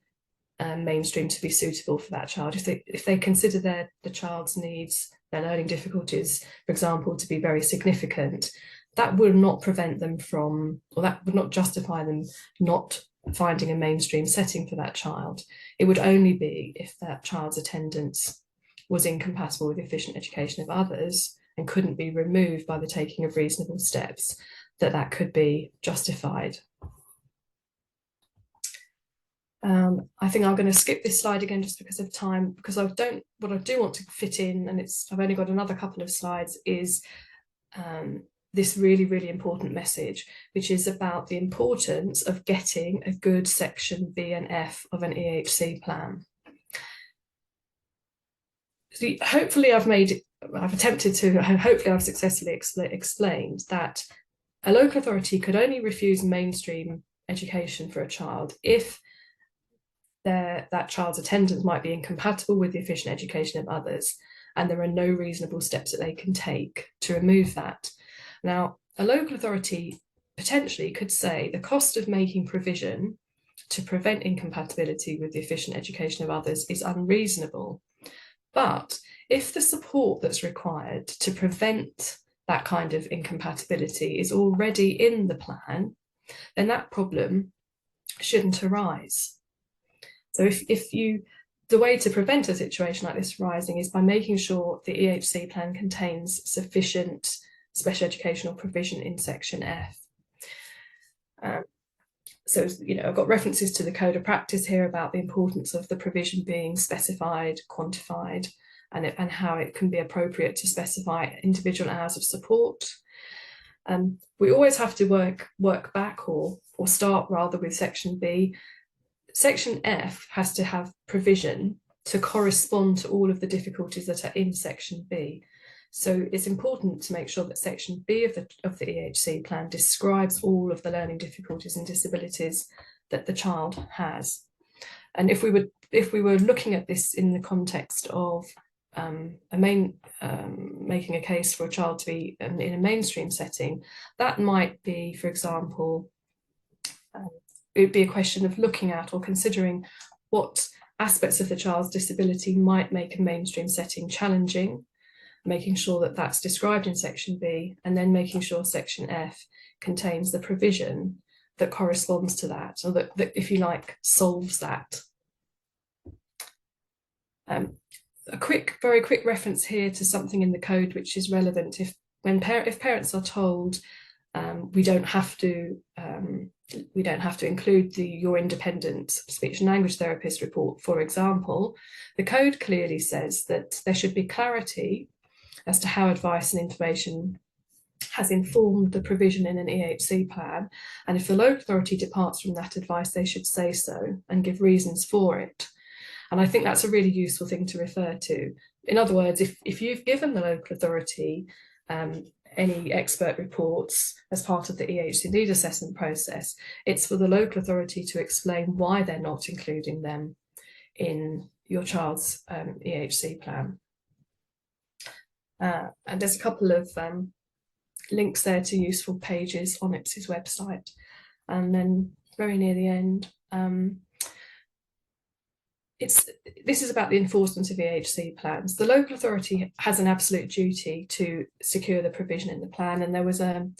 mainstream to be suitable for that child. If they consider the child's needs, their learning difficulties, for example, to be very significant, that would not prevent them from, or that would not justify them not finding a mainstream setting for that child. It would only be if that child's attendance was incompatible with the efficient education of others and couldn't be removed by the taking of reasonable steps, that could be justified. I think I'm going to skip this slide again just because of time, because what I do want to fit in, and I've only got another couple of slides, is this really, really important message, which is about the importance of getting a good section B and F of an EHC plan. So hopefully I've successfully explained that a local authority could only refuse mainstream education for a child if that child's attendance might be incompatible with the efficient education of others, and there are no reasonable steps that they can take to remove that. Now, a local authority potentially could say the cost of making provision to prevent incompatibility with the efficient education of others is unreasonable. But if the support that's required to prevent that kind of incompatibility is already in the plan, then that problem shouldn't arise. So the way to prevent a situation like this arising is by making sure the EHC plan contains sufficient special educational provision in section F. So, I've got references to the code of practice here about the importance of the provision being specified, quantified, and how it can be appropriate to specify individual hours of support. We always have to work back or start rather with section B. Section F has to have provision to correspond to all of the difficulties that are in section B. So it's important to make sure that section B of the EHC plan describes all of the learning difficulties and disabilities that the child has. And if we were looking at this in the context of making a case for a child to be in a mainstream setting, that might be, for example, it would be a question of looking at or considering what aspects of the child's disability might make a mainstream setting challenging, making sure that that's described in section B, and then making sure section F contains the provision that corresponds to that, or that if you like, solves that. A very quick reference here to something in the code which is relevant. If parents are told we don't have to include your independent speech and language therapist report, for example, the code clearly says that there should be clarity as to how advice and information has informed the provision in an EHC plan, and if the local authority departs from that advice, they should say so and give reasons for it. And I think that's a really useful thing to refer to. In other words, if you've given the local authority any expert reports as part of the EHC need assessment process, it's for the local authority to explain why they're not including them in your child's EHC plan. And there's a couple of links there to useful pages on IPSEA's website. And then very near the end, this is about the enforcement of EHC plans. The local authority has an absolute duty to secure the provision in the plan, and there was a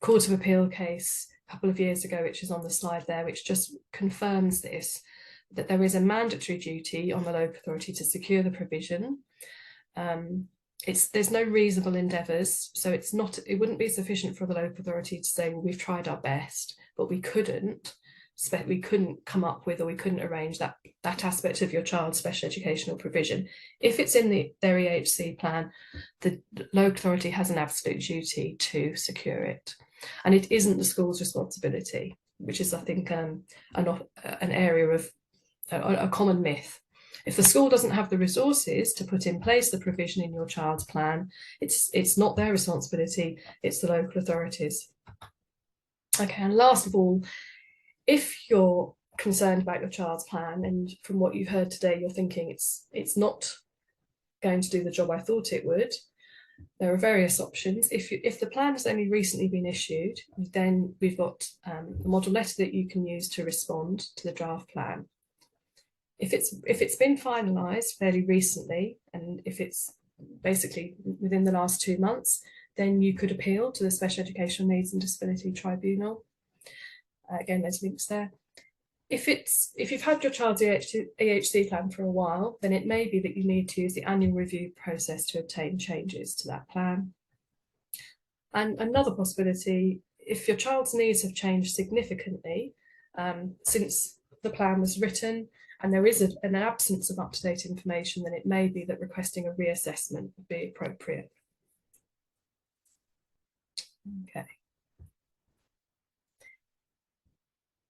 Court of Appeal case a couple of years ago, which is on the slide there, which just confirms this, that there is a mandatory duty on the local authority to secure the provision. There's no reasonable endeavours, so it wouldn't be sufficient for the local authority to say, well, we've tried our best, but we couldn't come up with, or we couldn't arrange that aspect of your child's special educational provision. If it's in their EHC plan, the local authority has an absolute duty to secure it, and it isn't the school's responsibility, which is, I think, an area of a common myth. If the school doesn't have the resources to put in place the provision in your child's plan, it's not their responsibility, it's the local authorities. Okay, and last of all, if you're concerned about your child's plan, and from what you've heard today, you're thinking it's not going to do the job I thought it would. There are various options. If the plan has only recently been issued, then we've got a model letter that you can use to respond to the draft plan. If it's been finalised fairly recently, and if it's basically within the last 2 months, then you could appeal to the Special Educational Needs and Disability Tribunal. Again, there's links there. If you've had your child's EHC plan for a while, then it may be that you need to use the annual review process to obtain changes to that plan. And another possibility, if your child's needs have changed significantly since the plan was written, and there is an absence of up-to-date information, then it may be that requesting a reassessment would be appropriate. Okay.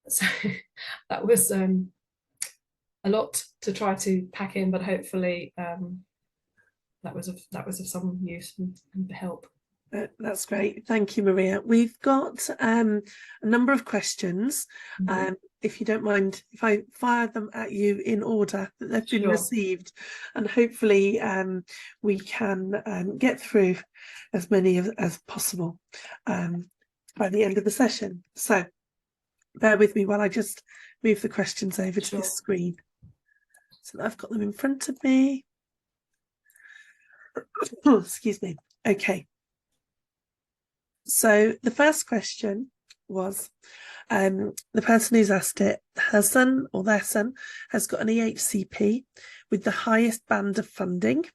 So that was a lot to try to pack in, but hopefully that was of some use and help. That's great. Thank you, Maria. We've got a number of questions. If you don't mind, if I fire them at you in order that they've been received, and hopefully we can get through as many as possible by the end of the session. So bear with me while I just move the questions over to this screen. So I've got them in front of me. Excuse me. Okay. So the first question was, the person who's asked it, her son or their son has got an EHCP with the highest band of funding.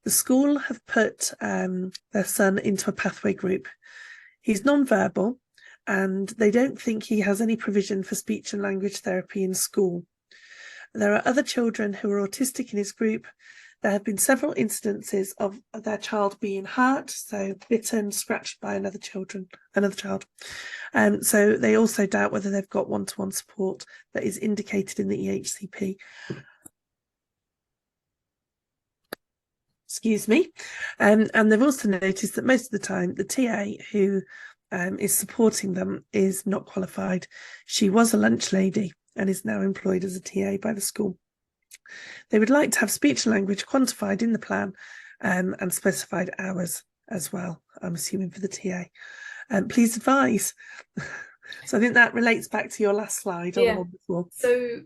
The school have put their son into a pathway group. He's non-verbal and they don't think he has any provision for speech and language therapy in school. There are other children who are autistic in his group. There have been several incidences of their child being hurt, so bitten, scratched by another child. So they also doubt whether they've got one-to-one support that is indicated in the EHCP. Excuse me. And they've also noticed that most of the time the TA who is supporting them is not qualified. She was a lunch lady and is now employed as a TA by the school. They would like to have speech and language quantified in the plan and specified hours as well, I'm assuming, for the TA. Please advise. So I think that relates back to your last slide. Yeah. So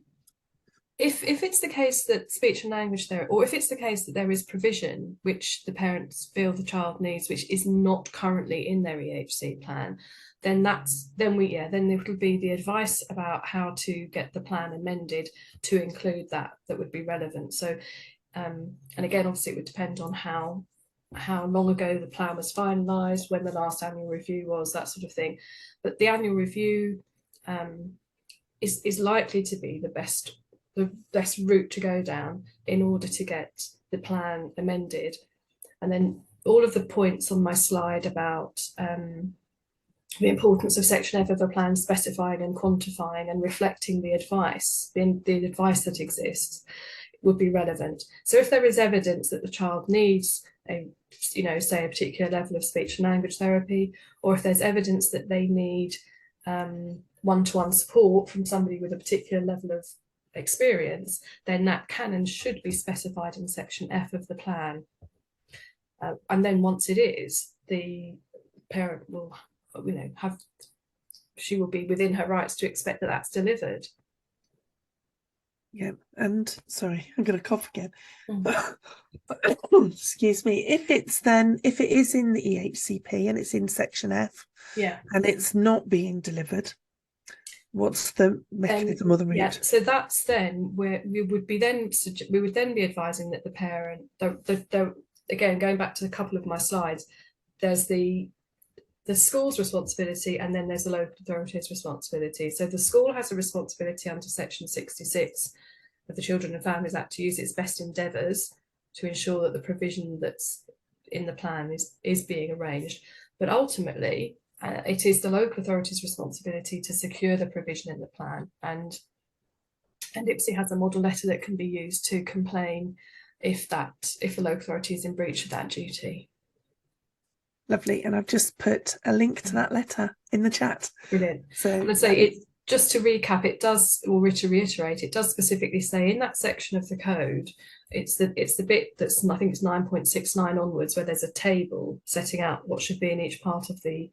if it's the case that speech and language there, or if it's the case that there is provision which the parents feel the child needs, which is not currently in their EHC plan, then then it would be the advice about how to get the plan amended to include that would be relevant. So and again, obviously it would depend on how long ago the plan was finalised, when the last annual review was, that sort of thing. But the annual review is likely to be the best route to go down in order to get the plan amended. And then all of the points on my slide about the importance of Section F of a plan specifying and quantifying and reflecting the advice, the advice that exists, would be relevant. So if there is evidence that the child needs say a particular level of speech and language therapy, or if there's evidence that they need one-to-one support from somebody with a particular level of experience, then that can and should be specified in Section F of the plan. And then once it is, the parent will she will be within her rights to expect that that's delivered. Yeah, and sorry, I'm going to cough again. Excuse me. If it is in the EHCP and it's in Section F, and it's not being delivered, what's the mechanism or the route? Yeah, so that's then where we would then be advising that the parent, again, going back to a couple of my slides, there's the school's responsibility and then there's the local authority's responsibility. So the school has a responsibility under Section 66 of the Children and Families Act to use its best endeavours to ensure that the provision that's in the plan is being arranged. But ultimately, it is the local authority's responsibility to secure the provision in the plan, and IPSEA has a model letter that can be used to complain if the local authority is in breach of that duty. Lovely, and I've just put a link to that letter in the chat. Brilliant. So I'm going to say just to recap, it does, or to reiterate, it does specifically say in that section of the code, it's the bit that's, I think it's 9.69 onwards, where there's a table setting out what should be in each part of an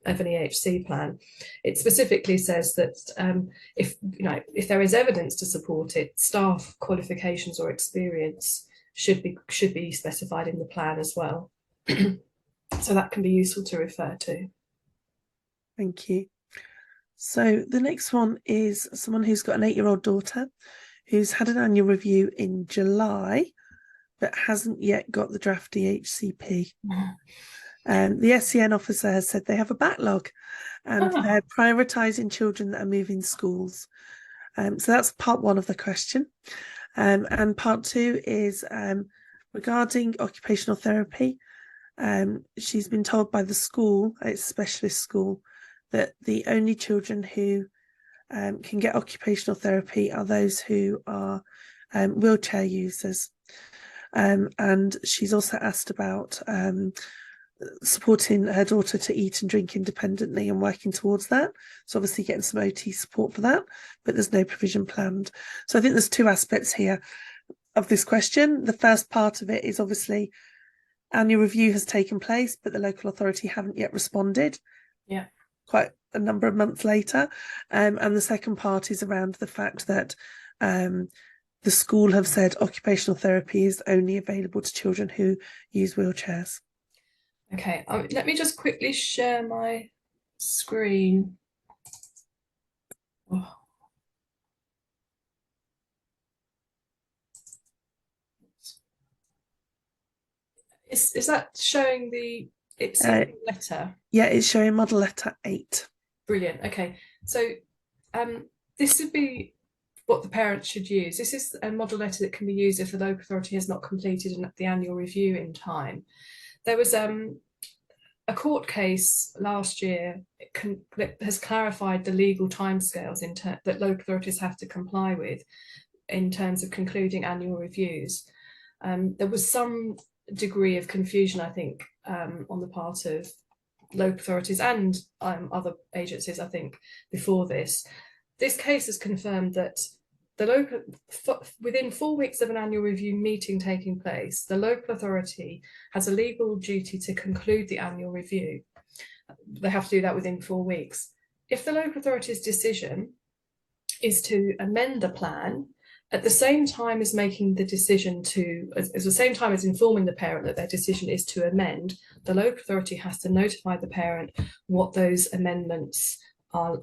EHC plan. It specifically says that if there is evidence to support it, staff qualifications or experience should be specified in the plan as well. So that can be useful to refer to. Thank you. So the next one is someone who's got an 8-year-old daughter who's had an annual review in July, but hasn't yet got the draft EHCP. The SEN officer has said they have a backlog and they're prioritising children that are moving schools. So that's part one of the question. And part two is regarding occupational therapy. She's been told by the school, it's a specialist school, that the only children who can get occupational therapy are those who are wheelchair users. And she's also asked about supporting her daughter to eat and drink independently and working towards that. So obviously getting some OT support for that, but there's no provision planned. So I think there's two aspects here of this question. The first part of it is obviously annual review has taken place, but the local authority haven't yet responded. Yeah. Quite a number of months later. And the second part is around the fact that the school have said occupational therapy is only available to children who use wheelchairs. Okay, let me just quickly share my screen. Oh. Is that showing the IPSEA letter? Yeah, it's showing model letter 8. Brilliant. Okay, so this would be what the parents should use. This is a model letter that can be used if the local authority has not completed the annual review in time. There was a court case last year that has clarified the legal timescales that local authorities have to comply with in terms of concluding annual reviews. There was some degree of confusion, I think, on the part of local authorities and other agencies, I think, before this. This case has confirmed that within 4 weeks of an annual review meeting taking place, the local authority has a legal duty to conclude the annual review. They have to do that within 4 weeks. If the local authority's decision is to amend the plan, at the same time as making the decision at the same time as informing the parent that their decision is to amend, the local authority has to notify the parent what those amendments are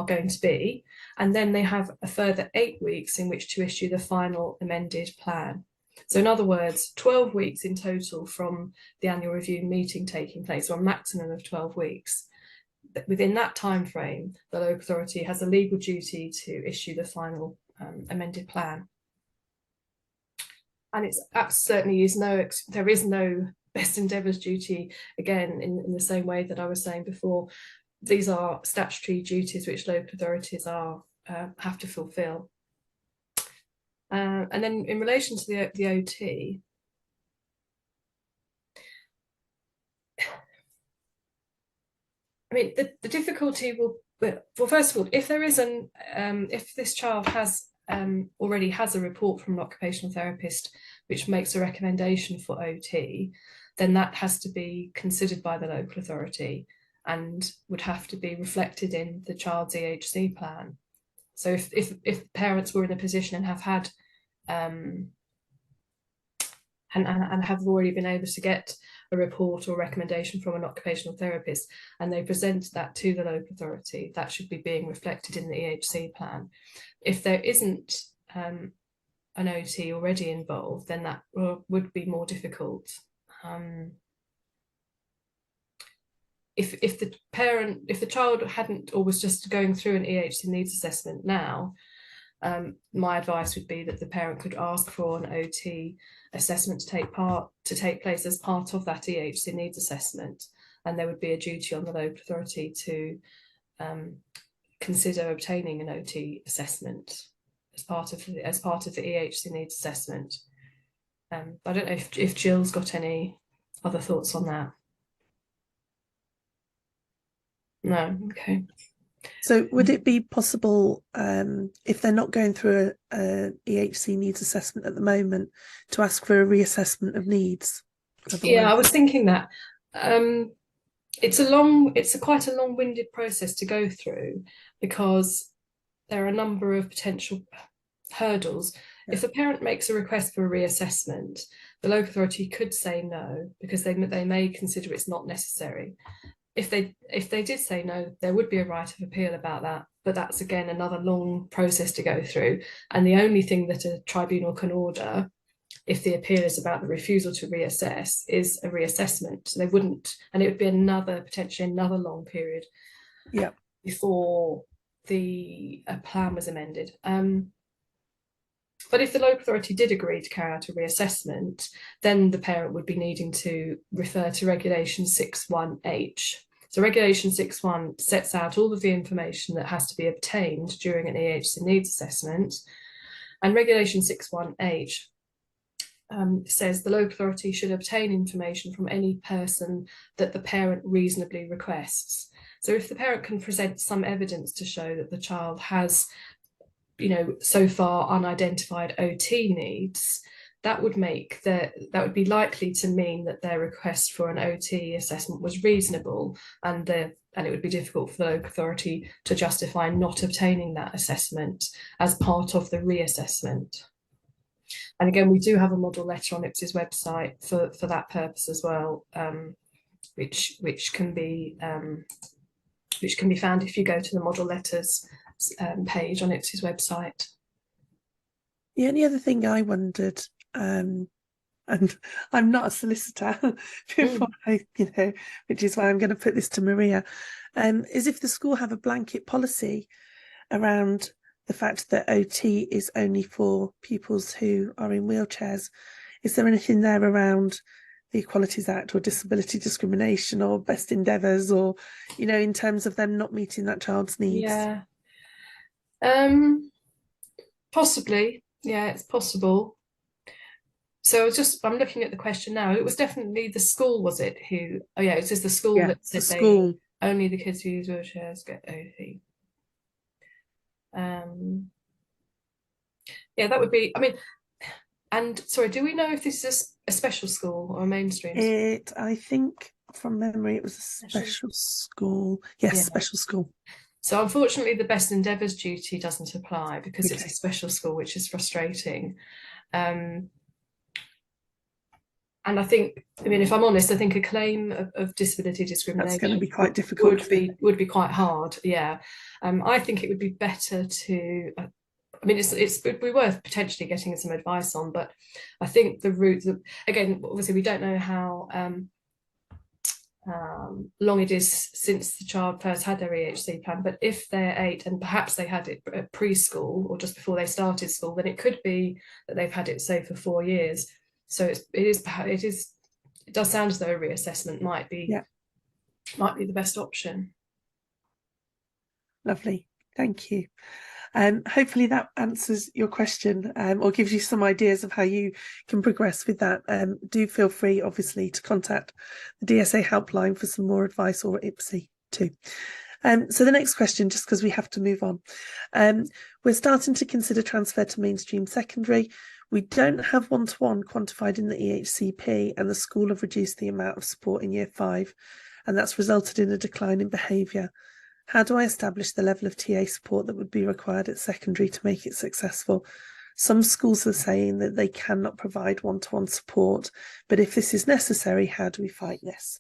going to be, and then they have a further 8 weeks in which to issue the final amended plan. So in other words, 12 weeks in total from the annual review meeting taking place, or a maximum of 12 weeks. Within that time frame, the local authority has a legal duty to issue the final amended plan. And it's certainly there is no best endeavours duty, again, in the same way that I was saying before. These are statutory duties which local authorities have to fulfil. And then in relation to the OT, I mean, the difficulty will, well, first of all, if there is if this child already has a report from an occupational therapist which makes a recommendation for OT, then that has to be considered by the local authority and would have to be reflected in the child's EHC plan. So if parents were in a position and have had and have already been able to get a report or recommendation from an occupational therapist and they present that to the local authority, that should be being reflected in the EHC plan. If there isn't an OT already involved, then that would be more difficult. If the child hadn't or was just going through an EHC needs assessment now, my advice would be that the parent could ask for an OT assessment to take place as part of that EHC needs assessment, and there would be a duty on the local authority to consider obtaining an OT assessment as part of the EHC needs assessment. I don't know if Jill's got any other thoughts on that. No, okay. So would it be possible, if they're not going through a EHC needs assessment at the moment, to ask for a reassessment of needs? Yeah, I was thinking that. It's quite a long-winded process to go through, because there are a number of potential hurdles. Yeah. If a parent makes a request for a reassessment, the local authority could say no, because they may consider it's not necessary. If they did say no, there would be a right of appeal about that, but that's again another long process to go through. And the only thing that a tribunal can order, if the appeal is about the refusal to reassess, is a reassessment. So they wouldn't, and it would be potentially another long period before the plan was amended. But if the local authority did agree to carry out a reassessment, then the parent would be needing to refer to Regulation 61H. So Regulation 61 sets out all of the information that has to be obtained during an EHC needs assessment. And Regulation 61H says the local authority should obtain information from any person that the parent reasonably requests. So if the parent can present some evidence to show that the child has, so far unidentified OT needs, that would be likely to mean that their request for an OT assessment was reasonable, and it would be difficult for the local authority to justify not obtaining that assessment as part of the reassessment. And again, we do have a model letter on IPSEA's website for that purpose as well, which can be found if you go to the model letters page on IPSEA's website. The only other thing I wondered, and I'm not a solicitor, before which is why I'm going to put this to Maria, is if the school have a blanket policy around the fact that OT is only for pupils who are in wheelchairs. Is there anything there around the Equalities Act or disability discrimination or best endeavours, or, in terms of them not meeting that child's needs? Yeah. Possibly. Yeah, it's possible. So I'm looking at the question now. It was definitely the school, was it? It says the school that said only the kids who use wheelchairs get OT. Yeah, that would be, and sorry, do we know if this is a special school or a mainstream school? I think from memory it was a special school. Yes, yeah. Special school. So unfortunately the best endeavours duty doesn't apply, because it's a special school, which is frustrating. And I think, if I'm honest, I think a claim of disability discrimination, that's going to be quite difficult. Would be quite hard. Yeah. I think it would be better to, it would be worth potentially getting some advice on, but I think the route that, again, obviously we don't know how long it is since the child first had their EHC plan, but if they're 8 and perhaps they had it at preschool or just before they started school, then it could be that they've had it, say, for 4 years. So it does sound as though a reassessment might be the best option. Lovely, thank you. Hopefully that answers your question, or gives you some ideas of how you can progress with that. Do feel free, obviously, to contact the DSA helpline for some more advice, or IPSEA too. So the next question, just because we have to move on. We're starting to consider transfer to mainstream secondary. We don't have one-to-one quantified in the EHCP, and the school have reduced the amount of support in year 5, and that's resulted in a decline in behaviour. How do I establish the level of TA support that would be required at secondary to make it successful? Some schools are saying that they cannot provide one-to-one support, but if this is necessary, how do we fight this?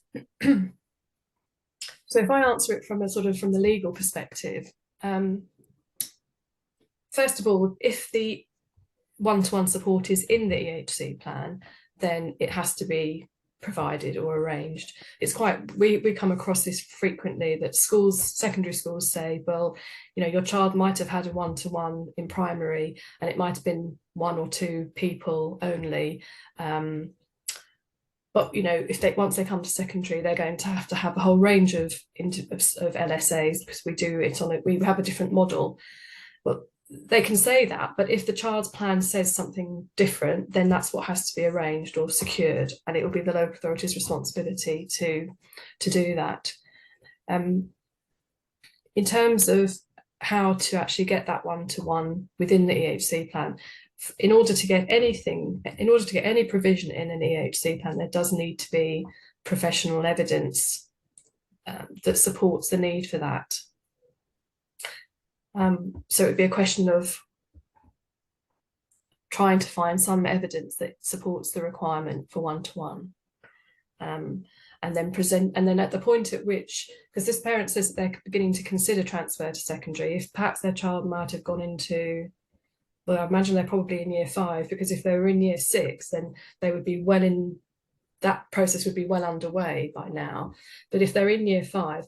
So if I answer it from the legal perspective, first of all, if the one-to-one support is in the EHC plan, then it has to be provided or arranged. We come across this frequently, that secondary schools say, well, your child might have had a one-to-one in primary and it might have been 1 or 2 people only, but once they come to secondary, they're going to have a whole range of LSAs, because we have a different model. But they can say that, but if the child's plan says something different, then that's what has to be arranged or secured, and it will be the local authority's responsibility to do that. in terms of how to actually get that one-to-one within the EHC plan, in order to get any provision in an EHC plan, there does need to be professional evidence that supports the need for that. So it would be a question of trying to find some evidence that supports the requirement for one-to-one. And then at the point at which, because this parent says that they're beginning to consider transfer to secondary, if perhaps their child might have gone into, well, I imagine they're probably in year 5, because if they were in year 6, then they would be that process would be well underway by now. But if they're in year 5,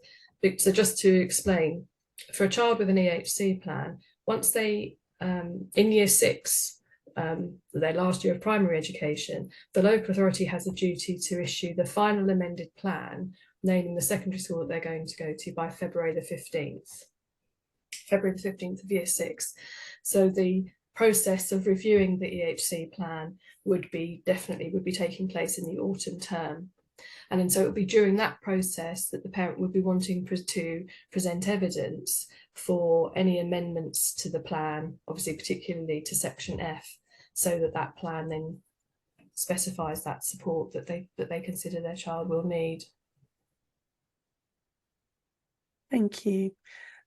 so just to explain, for a child with an EHC plan, once they, in year 6, their last year of primary education, the local authority has a duty to issue the final amended plan naming the secondary school that they're going to go to by February the 15th. February the 15th of year 6. So the process of reviewing the EHC plan would be taking place in the autumn term. And then so it would be during that process that the parent would be wanting to present evidence for any amendments to the plan, obviously particularly to section F, so that plan then specifies that support that they consider their child will need. Thank you.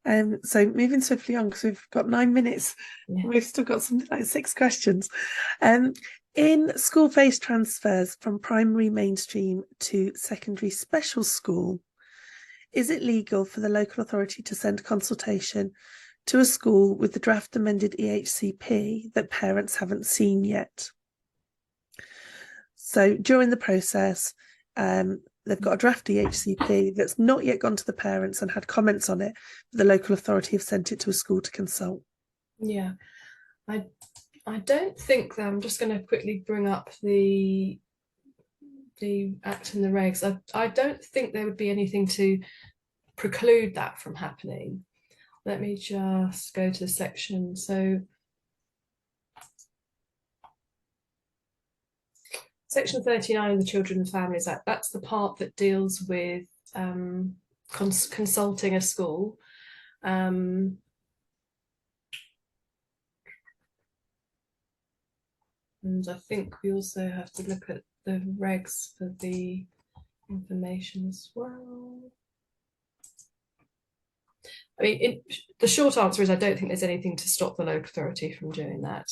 So moving swiftly on, because we've got 9 minutes, we've still got something like 6 questions. In school-based transfers from primary mainstream to secondary special school, is it legal for the local authority to send consultation to a school with the draft amended EHCP that parents haven't seen yet? So during the process, they've got a draft EHCP that's not yet gone to the parents and had comments on it, but the local authority have sent it to a school to consult. Yeah, I don't think that, I'm just going to quickly bring up the Act and the regs. I don't think there would be anything to preclude that from happening. Let me just go to the section. So Section 39 of the Children and Families Act, that's the part that deals with consulting a school. And I think we also have to look at the regs for the information as well. I mean, the short answer is I don't think there's anything to stop the local authority from doing that.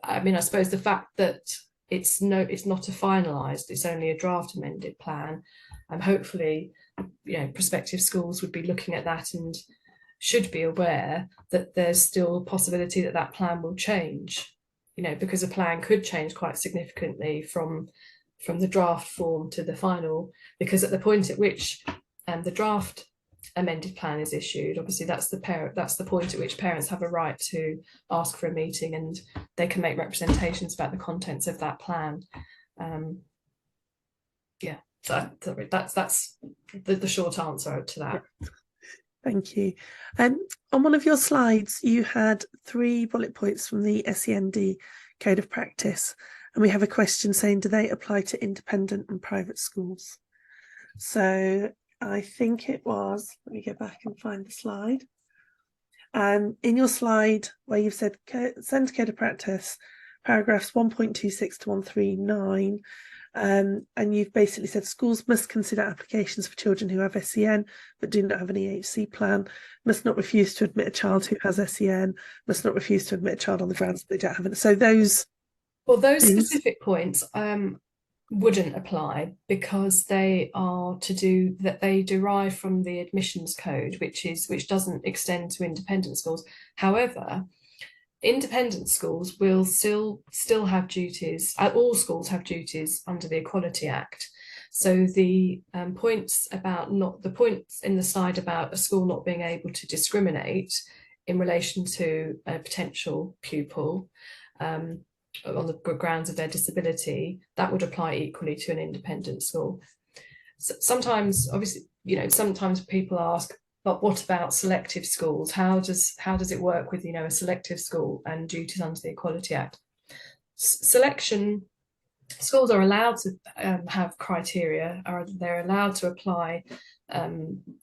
I mean, I suppose the fact that it's not a finalised, it's only a draft amended plan, and hopefully, prospective schools would be looking at that and should be aware that there's still a possibility that that plan will change, because a plan could change quite significantly from the draft form to the final, because at the point at which the draft amended plan is issued, obviously that's the point at which parents have a right to ask for a meeting and they can make representations about the contents of that plan. Yeah, so that's the short answer to that. Thank you. On one of your slides, you had 3 bullet points from the SEND Code of Practice, and we have a question saying, do they apply to independent and private schools? So I think it was, let me go back and find the slide. In your slide where you've said SEND Code of Practice, paragraphs 1.26 to 139, and you've basically said schools must consider applications for children who have SEN but do not have an EHC plan, must not refuse to admit a child who has SEN, must not refuse to admit a child on the grounds that they don't have it. So those specific points wouldn't apply, because they derive from the admissions code, which doesn't extend to independent schools. However, independent schools will still have duties. All schools have duties under the Equality Act. So the points in the slide about a school not being able to discriminate in relation to a potential pupil on the grounds of their disability, that would apply equally to an independent school. So sometimes, obviously, sometimes people ask, but what about selective schools? How does it work with, a selective school and duties under the Equality Act? Selection schools are allowed to have criteria, or they're allowed to apply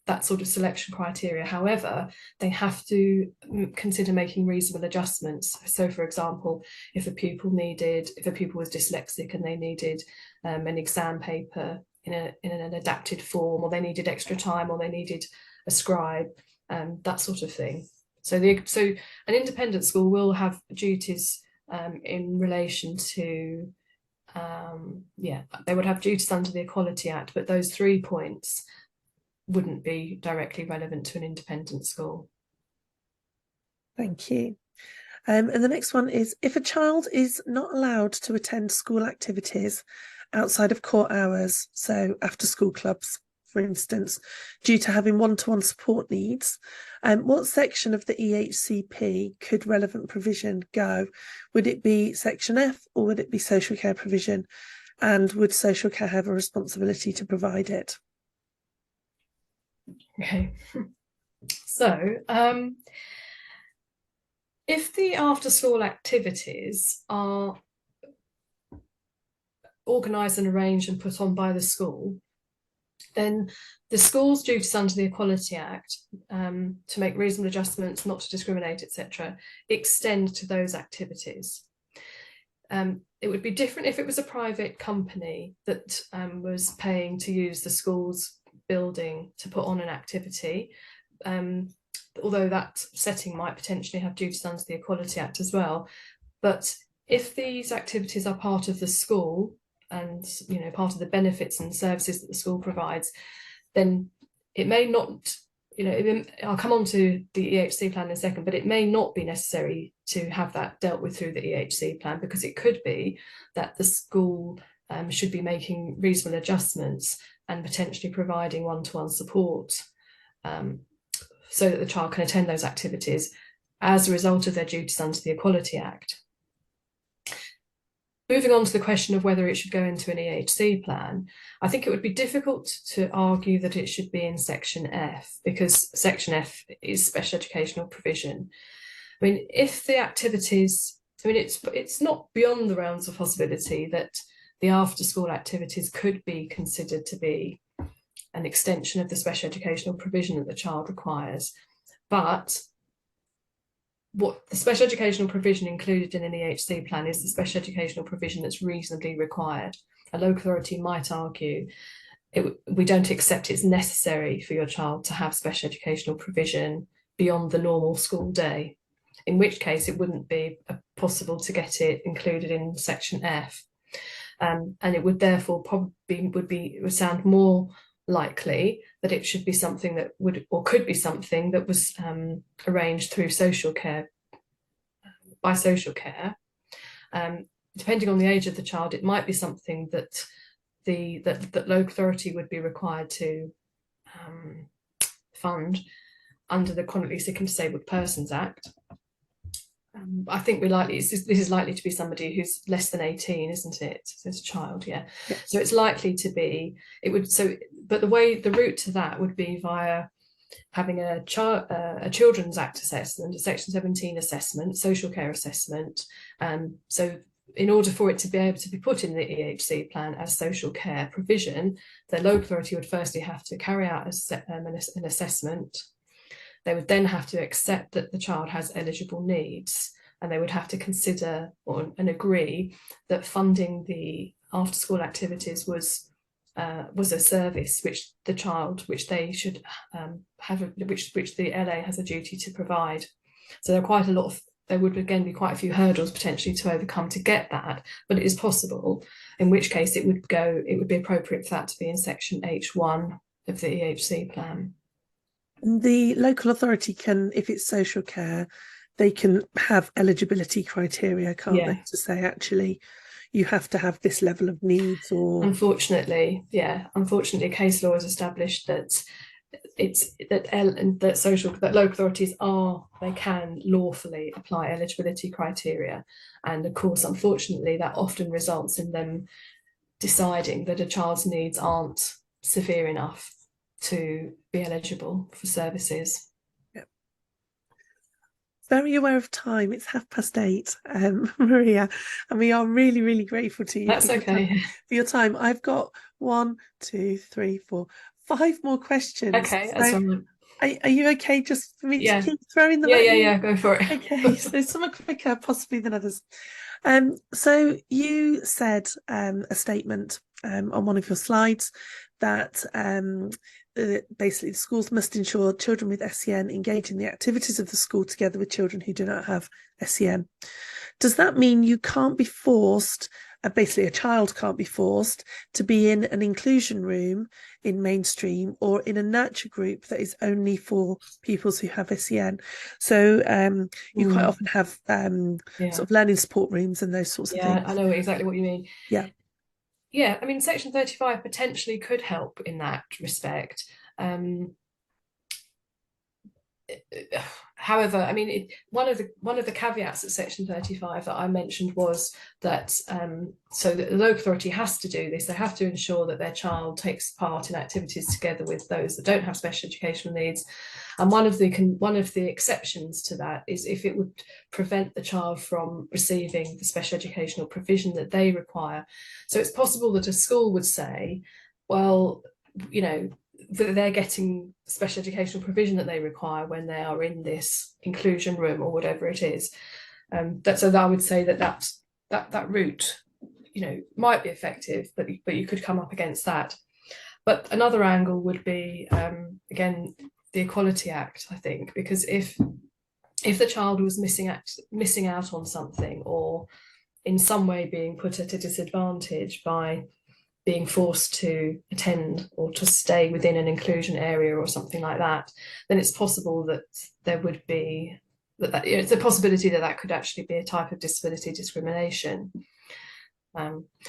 that sort of selection criteria. However, they have to consider making reasonable adjustments. So, for example, if a pupil was dyslexic and they needed an exam paper in an adapted form, or they needed extra time, or they needed a scribe, that sort of thing. So an independent school will have duties in relation to they would have duties under the Equality Act, but those 3 points wouldn't be directly relevant to an independent school. Thank you. And the next one is, if a child is not allowed to attend school activities outside of core hours, so after school clubs, for instance, due to having one-to-one support needs, what section of the EHCP could relevant provision go? Would it be section F, or would it be social care provision? And would social care have a responsibility to provide it? Okay, so if the after-school activities are organised and arranged and put on by the school, then the school's duties under the Equality Act to make reasonable adjustments, not to discriminate, etc., extend to those activities. It would be different if it was a private company that was paying to use the school's building to put on an activity, although that setting might potentially have duties under the Equality Act as well. But if these activities are part of the school and part of the benefits and services that the school provides, then it may not, I'll come on to the EHC plan in a second, but it may not be necessary to have that dealt with through the EHC plan, because it could be that the school should be making reasonable adjustments and potentially providing one-to-one support so that the child can attend those activities as a result of their duties under the Equality Act. Moving on to the question of whether it should go into an EHC plan, I think it would be difficult to argue that it should be in section F, because section F is special educational provision. I mean, if the activities, it's not beyond the realms of possibility that the after-school activities could be considered to be an extension of the special educational provision that the child requires. But what the special educational provision included in an EHC plan is the special educational provision that's reasonably required. A local authority might argue we don't accept it's necessary for your child to have special educational provision beyond the normal school day, in which case it wouldn't be possible to get it included in section F. And it would therefore would sound more likely that it should be something that could be something that was arranged through social care, by social care. Depending on the age of the child, it might be something that that local authority would be required to fund under the Chronically Sick and Disabled Persons Act. I think this is likely to be somebody who's less than 18, isn't it? So it's a child, yeah. So it's likely to be, but the route to that would be via having a Children's Act assessment, a Section 17 assessment, social care assessment. So in order for it to be able to be put in the EHC plan as social care provision, the local authority would firstly have to carry out an assessment. They would then have to accept that the child has eligible needs, and they would have to consider and agree that funding the after-school activities was a service which they should have, which the LA has a duty to provide. So there would again be quite a few hurdles potentially to overcome to get that, but it is possible. In which case it would be appropriate for that to be in section H1 of the EHC plan. The local authority can, if it's social care, they can have eligibility criteria, can't they? To say, actually, you have to have this level of needs, or unfortunately, case law has established that that local authorities can lawfully apply eligibility criteria, and of course, unfortunately, that often results in them deciding that a child's needs aren't severe enough to be eligible for services. very aware of time. It's 8:30, Maria, and we are really, really grateful to you That's okay. for your time. I've got 1, 2, 3, 4, 5 more questions. Okay, that's all right. Are you okay just for me to keep throwing them Yeah, at yeah, you? yeah, go for it. Okay, so some are quicker possibly than others. So you said a statement on one of your slides that basically the schools must ensure children with SEN engage in the activities of the school together with children who do not have SEN. Does that mean you can't be forced, basically a child can't be forced to be in an inclusion room in mainstream or in a nurture group that is only for pupils who have SEN? So you quite often have sort of learning support rooms and those sorts of things. Yeah, I know exactly what you mean. Yeah. Yeah, I mean, Section 35 potentially could help in that respect. However, I mean, one of the caveats at Section 35 that I mentioned was that so that the local authority has to do this. They have to ensure that their child takes part in activities together with those that don't have special educational needs. And one of the exceptions to that is if it would prevent the child from receiving the special educational provision that they require. So it's possible that a school would say, well, you know, that they're getting special educational provision that they require when they are in this inclusion room or whatever it is. So that I would say that route, you know, might be effective, but you could come up against that. But another angle would be again the Equality Act, I think, because if the child was missing out on something or in some way being put at a disadvantage by being forced to attend or to stay within an inclusion area or something like that, then it's possible that there would be it's a possibility that could actually be a type of disability discrimination.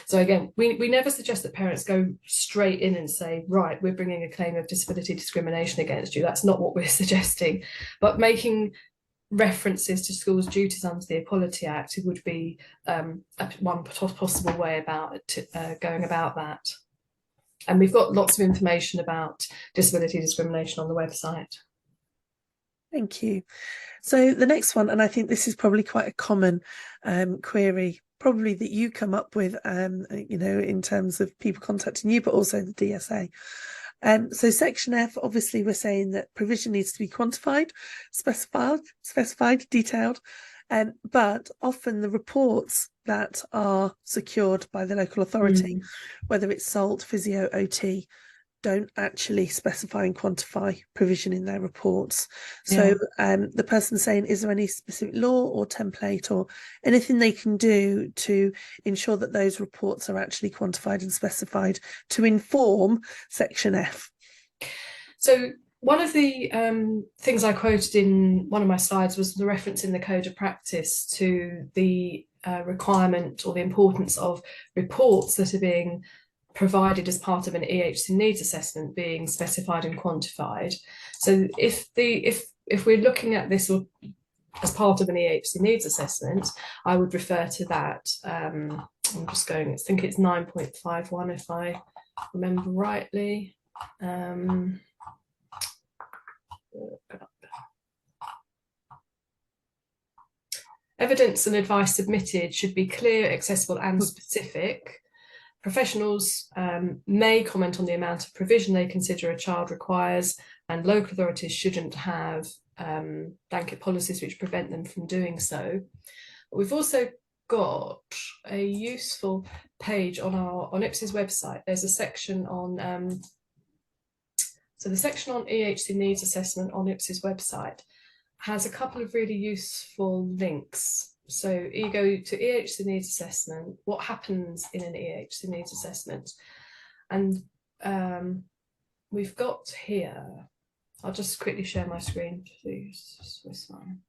So again, we never suggest that parents go straight in and say, right, we're bringing a claim of disability discrimination against you. That's not what we're suggesting, but making references to schools' duties under the Equality Act would be one possible way about going about that. And we've got lots of information about disability discrimination on the website. Thank you. So the next one, and I think this is probably quite a common query, probably that you come up with, you know, in terms of people contacting you, but also the DSA. So Section F, obviously we're saying that provision needs to be quantified, specified, detailed, but often the reports that are secured by the local authority, whether it's SALT, physio, OT, don't actually specify and quantify provision in their reports. So the person saying, is there any specific law or template or anything they can do to ensure that those reports are actually quantified and specified to inform Section F? So one of the things I quoted in one of my slides was the reference in the Code of Practice to the requirement or the importance of reports that are being provided as part of an EHC needs assessment being specified and quantified. So if we're looking at this as part of an EHC needs assessment, I would refer to that. I'm just going, I think it's 9.51 if I remember rightly. Evidence and advice submitted should be clear, accessible and specific. Professionals may comment on the amount of provision they consider a child requires, and local authorities shouldn't have blanket policies which prevent them from doing so. But we've also got a useful page on IPSEA's website. There's a section on so the section on EHC needs assessment on IPSEA's website has a couple of really useful links. So you go to EHC needs assessment, what happens in an EHC needs assessment? And we've got here, I'll just quickly share my screen, please. This one.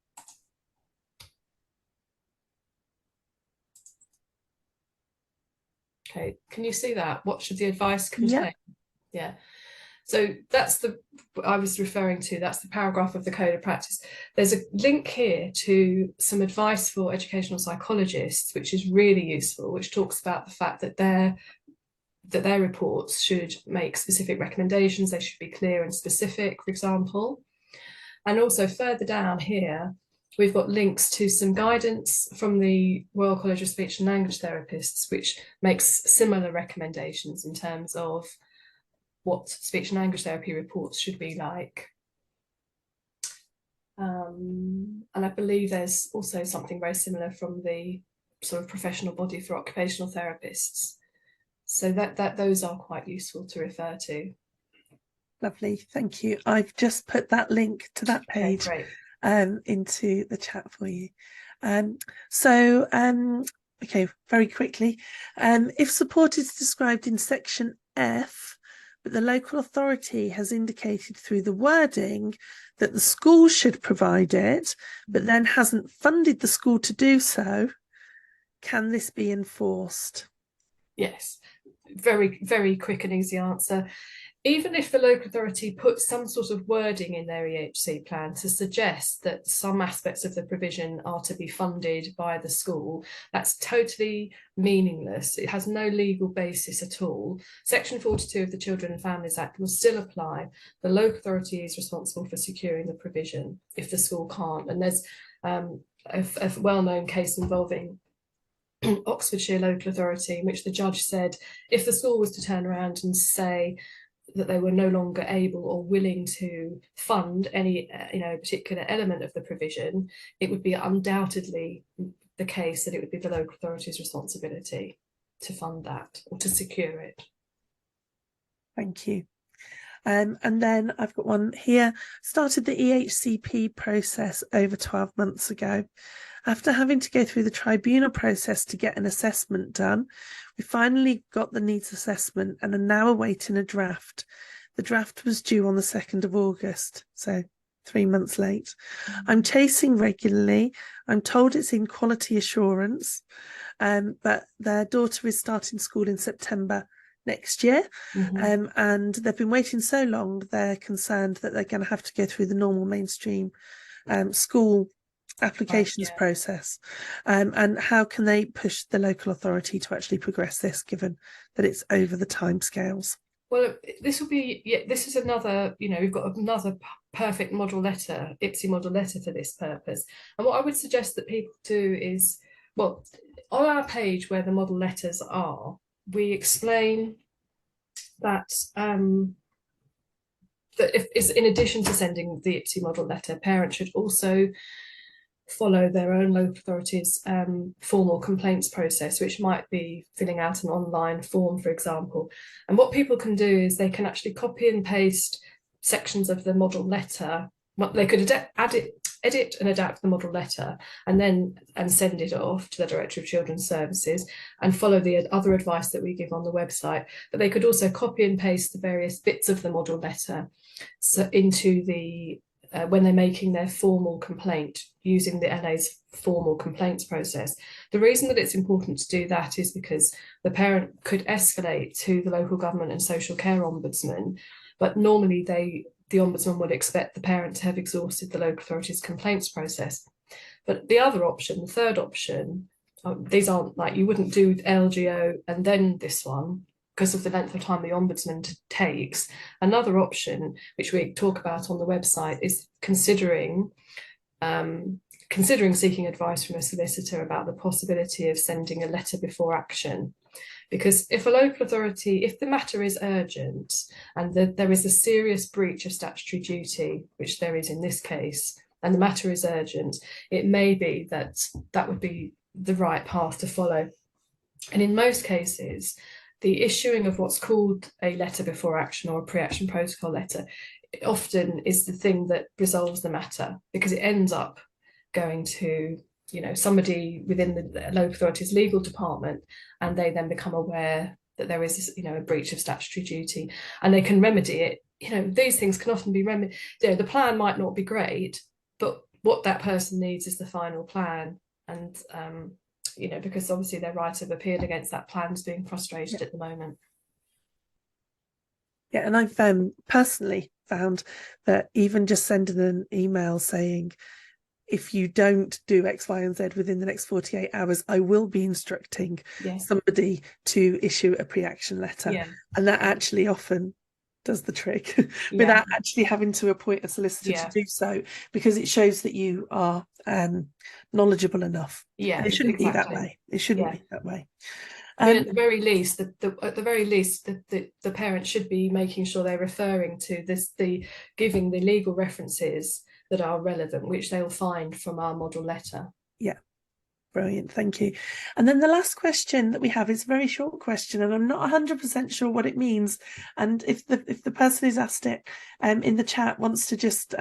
Okay, can you see that? What should the advice contain? Yeah. So that's I was referring to, that's the paragraph of the Code of Practice. There's a link here to some advice for educational psychologists, which is really useful, which talks about the fact that their reports should make specific recommendations. They should be clear and specific, for example. And also further down here, We've got links to some guidance from the Royal College of Speech and Language Therapists, which makes similar recommendations in terms of what speech and language therapy reports should be like. And I believe there's also something very similar from the sort of professional body for occupational therapists. So that those are quite useful to refer to. Lovely, thank you. I've just put that link to that page into the chat for you. Okay, very quickly. If support is described in section F, but the local authority has indicated through the wording that the school should provide it, but then hasn't funded the school to do so, can this be enforced? Yes, very, very quick and easy answer. Even if the local authority puts some sort of wording in their EHC plan to suggest that some aspects of the provision are to be funded by the school, that's totally meaningless. It has no legal basis at all. Section 42 of the Children and Families Act will still apply. The local authority is responsible for securing the provision if the school can't. And there's a well-known case involving Oxfordshire local authority in which the judge said if the school was to turn around and say that they were no longer able or willing to fund any particular element of the provision, it would be undoubtedly the case that it would be the local authority's responsibility to fund that or to secure it. Thank you. And then I've got one here. Started the EHCP process over 12 months ago. After having to go through the tribunal process to get an assessment done, we finally got the needs assessment and are now awaiting a draft. The draft was due on the 2nd of August, so 3 months late. I'm chasing regularly. I'm told it's in quality assurance, but their daughter is starting school in September next year. And they've been waiting so long, they're concerned that they're going to have to go through the normal mainstream school applications process. And how can they push the local authority to actually progress this, given that it's over the timescales? Well, this will be, this is another, we've got another perfect model letter, IPSEA model letter for this purpose. And what I would suggest that people do is, well, on our page where the model letters are, we explain that that if in addition to sending the IPSEA model letter, parents should also follow their own local authority's formal complaints process, which might be filling out an online form, for example. And what people can do is they can actually copy and paste sections of the model letter. They could edit and adapt the model letter and send it off to the Director of Children's Services and follow the other advice that we give on the website. But they could also copy and paste the various bits of the model letter into the when they're making their formal complaint using the LA's formal complaints process. The reason that it's important to do that is because the parent could escalate to the local government and social care ombudsman, but normally the ombudsman would expect the parent to have exhausted the local authority's complaints process. But the other option, the third option, these aren't like, you wouldn't do LGO and then this one, because of the length of time the ombudsman takes. Another option, which we talk about on the website, is considering seeking advice from a solicitor about the possibility of sending a letter before action. Because if a local authority, if the matter is urgent and there is a serious breach of statutory duty, which there is in this case, and the matter is urgent, it may be that that would be the right path to follow. And in most cases, the issuing of what's called a letter before action or a pre-action protocol letter often is the thing that resolves the matter, because it ends up going to somebody within the local authority's legal department, and they then become aware that there is a breach of statutory duty and they can remedy it. These things can often be remedied. The plan might not be great, but what that person needs is the final plan. And because obviously their right of appeal against that plan is being frustrated at the moment. Yeah, and I've personally found that even just sending an email saying, if you don't do X, Y, and Z within the next 48 hours, I will be instructing somebody to issue a pre-action letter. And that actually often does the trick without actually having to appoint a solicitor to do so, because it shows that you are knowledgeable enough. And it shouldn't be that way. It shouldn't be that way. I mean, at the very least, the parent should be making sure they're referring to giving the legal references that are relevant, which they'll find from our model letter. Yeah. Brilliant, thank you. And then the last question that we have is a very short question, and I'm not 100% sure what it means. And if the person who's asked it in the chat wants to just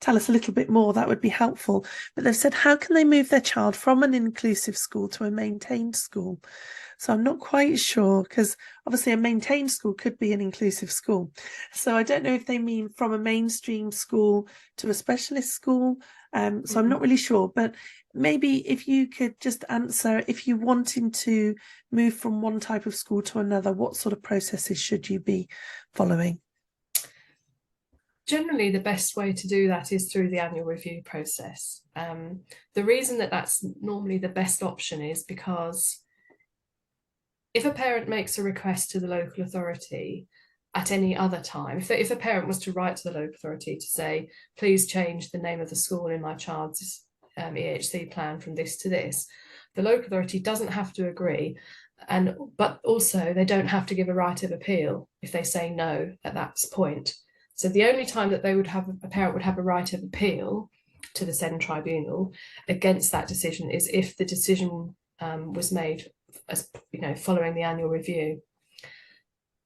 tell us a little bit more, that would be helpful. But they've said, how can they move their child from an inclusive school to a maintained school? So I'm not quite sure, because obviously a maintained school could be an inclusive school. So I don't know if they mean from a mainstream school to a specialist school. So I'm not really sure, but maybe if you could just answer, if you wanting to move from one type of school to another, what sort of processes should you be following? Generally, the best way to do that is through the annual review process. The reason that that's normally the best option is because if a parent makes a request to the local authority at any other time, if a parent was to write to the local authority to say, please change the name of the school in my child's EHC plan from this to this, the local authority doesn't have to agree, but also they don't have to give a right of appeal if they say no at that point. So the only time that a parent would have a right of appeal to the SEND tribunal against that decision is if the decision was made as following the annual review.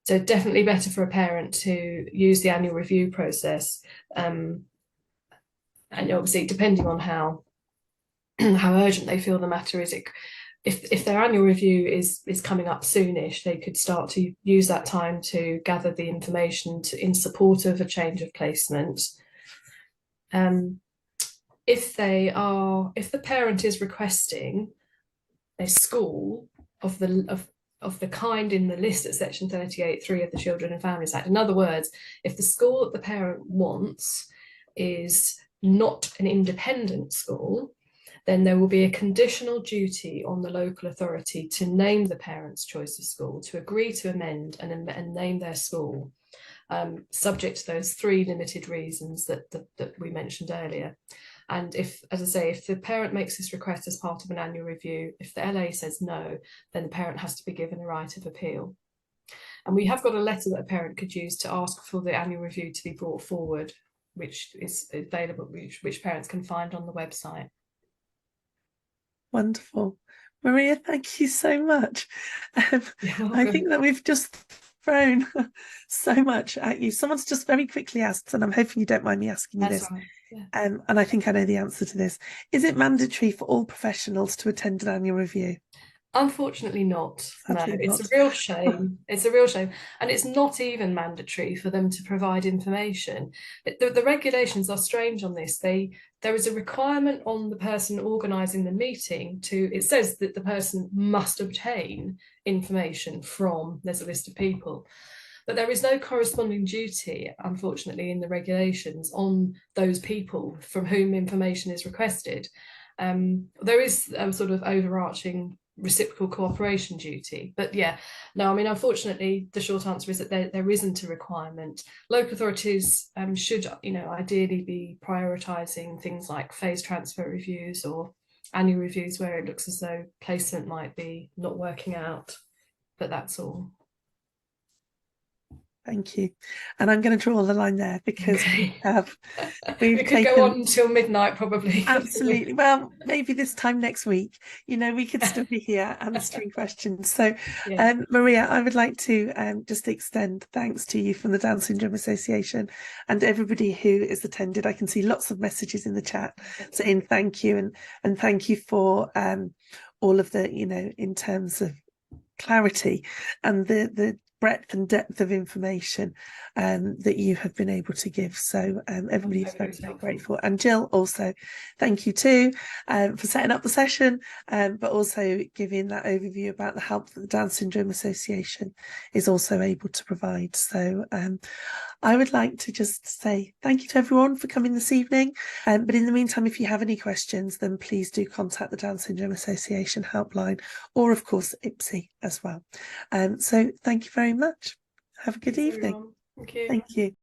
So definitely better for a parent to use the annual review process, and obviously depending on how urgent they feel the matter is. If their annual review is coming up soonish, they could start to use that time to gather the information in support of a change of placement. If the parent is requesting a school of the kind in the list at section 38(3) of the Children and Families Act. In other words, if the school that the parent wants is not an independent school, then there will be a conditional duty on the local authority to name the parent's choice of school, to agree to amend and name their school, subject to those 3 limited reasons that we mentioned earlier. And if the parent makes this request as part of an annual review, if the LA says no, then the parent has to be given a right of appeal. And we have got a letter that a parent could use to ask for the annual review to be brought forward, which is available, which parents can find on the website. Wonderful. Maria, thank you so much. I think that we've just thrown so much at you. Someone's just very quickly asked, and I'm hoping you don't mind me asking you this. Right. Yeah. And I think I know the answer to this. Is it mandatory for all professionals to attend an annual review? Unfortunately not. Sadly no, it's not. a real shame. It's a real shame. And it's not even mandatory for them to provide information. The regulations are strange on this. There is a requirement on the person organising the meeting it says that the person must obtain information from, there's a list of people. But there is no corresponding duty, unfortunately, in the regulations on those people from whom information is requested. There is a sort of overarching reciprocal cooperation duty, but unfortunately the short answer is that there isn't a requirement. Local authorities should ideally be prioritising things like phase transfer reviews or annual reviews where it looks as though placement might be not working out, but that's all. Thank you. And I'm going to draw the line there because we could go on until midnight probably. Absolutely. Well, maybe this time next week, we could still be here answering questions. So Maria, I would like to just extend thanks to you from the Down Syndrome Association and everybody who has attended. I can see lots of messages in the chat saying thank you and thank you for all of the, in terms of clarity and the breadth and depth of information that you have been able to give. So everybody is very, very grateful. And Gill, also, thank you too for setting up the session, but also giving that overview about the help that the Down Syndrome Association is also able to provide. So I would like to just say thank you to everyone for coming this evening. But in the meantime, if you have any questions, then please do contact the Down Syndrome Association helpline or, of course, IPSEA as well. So thank you very much. Have a good evening. Thank you. Thank you.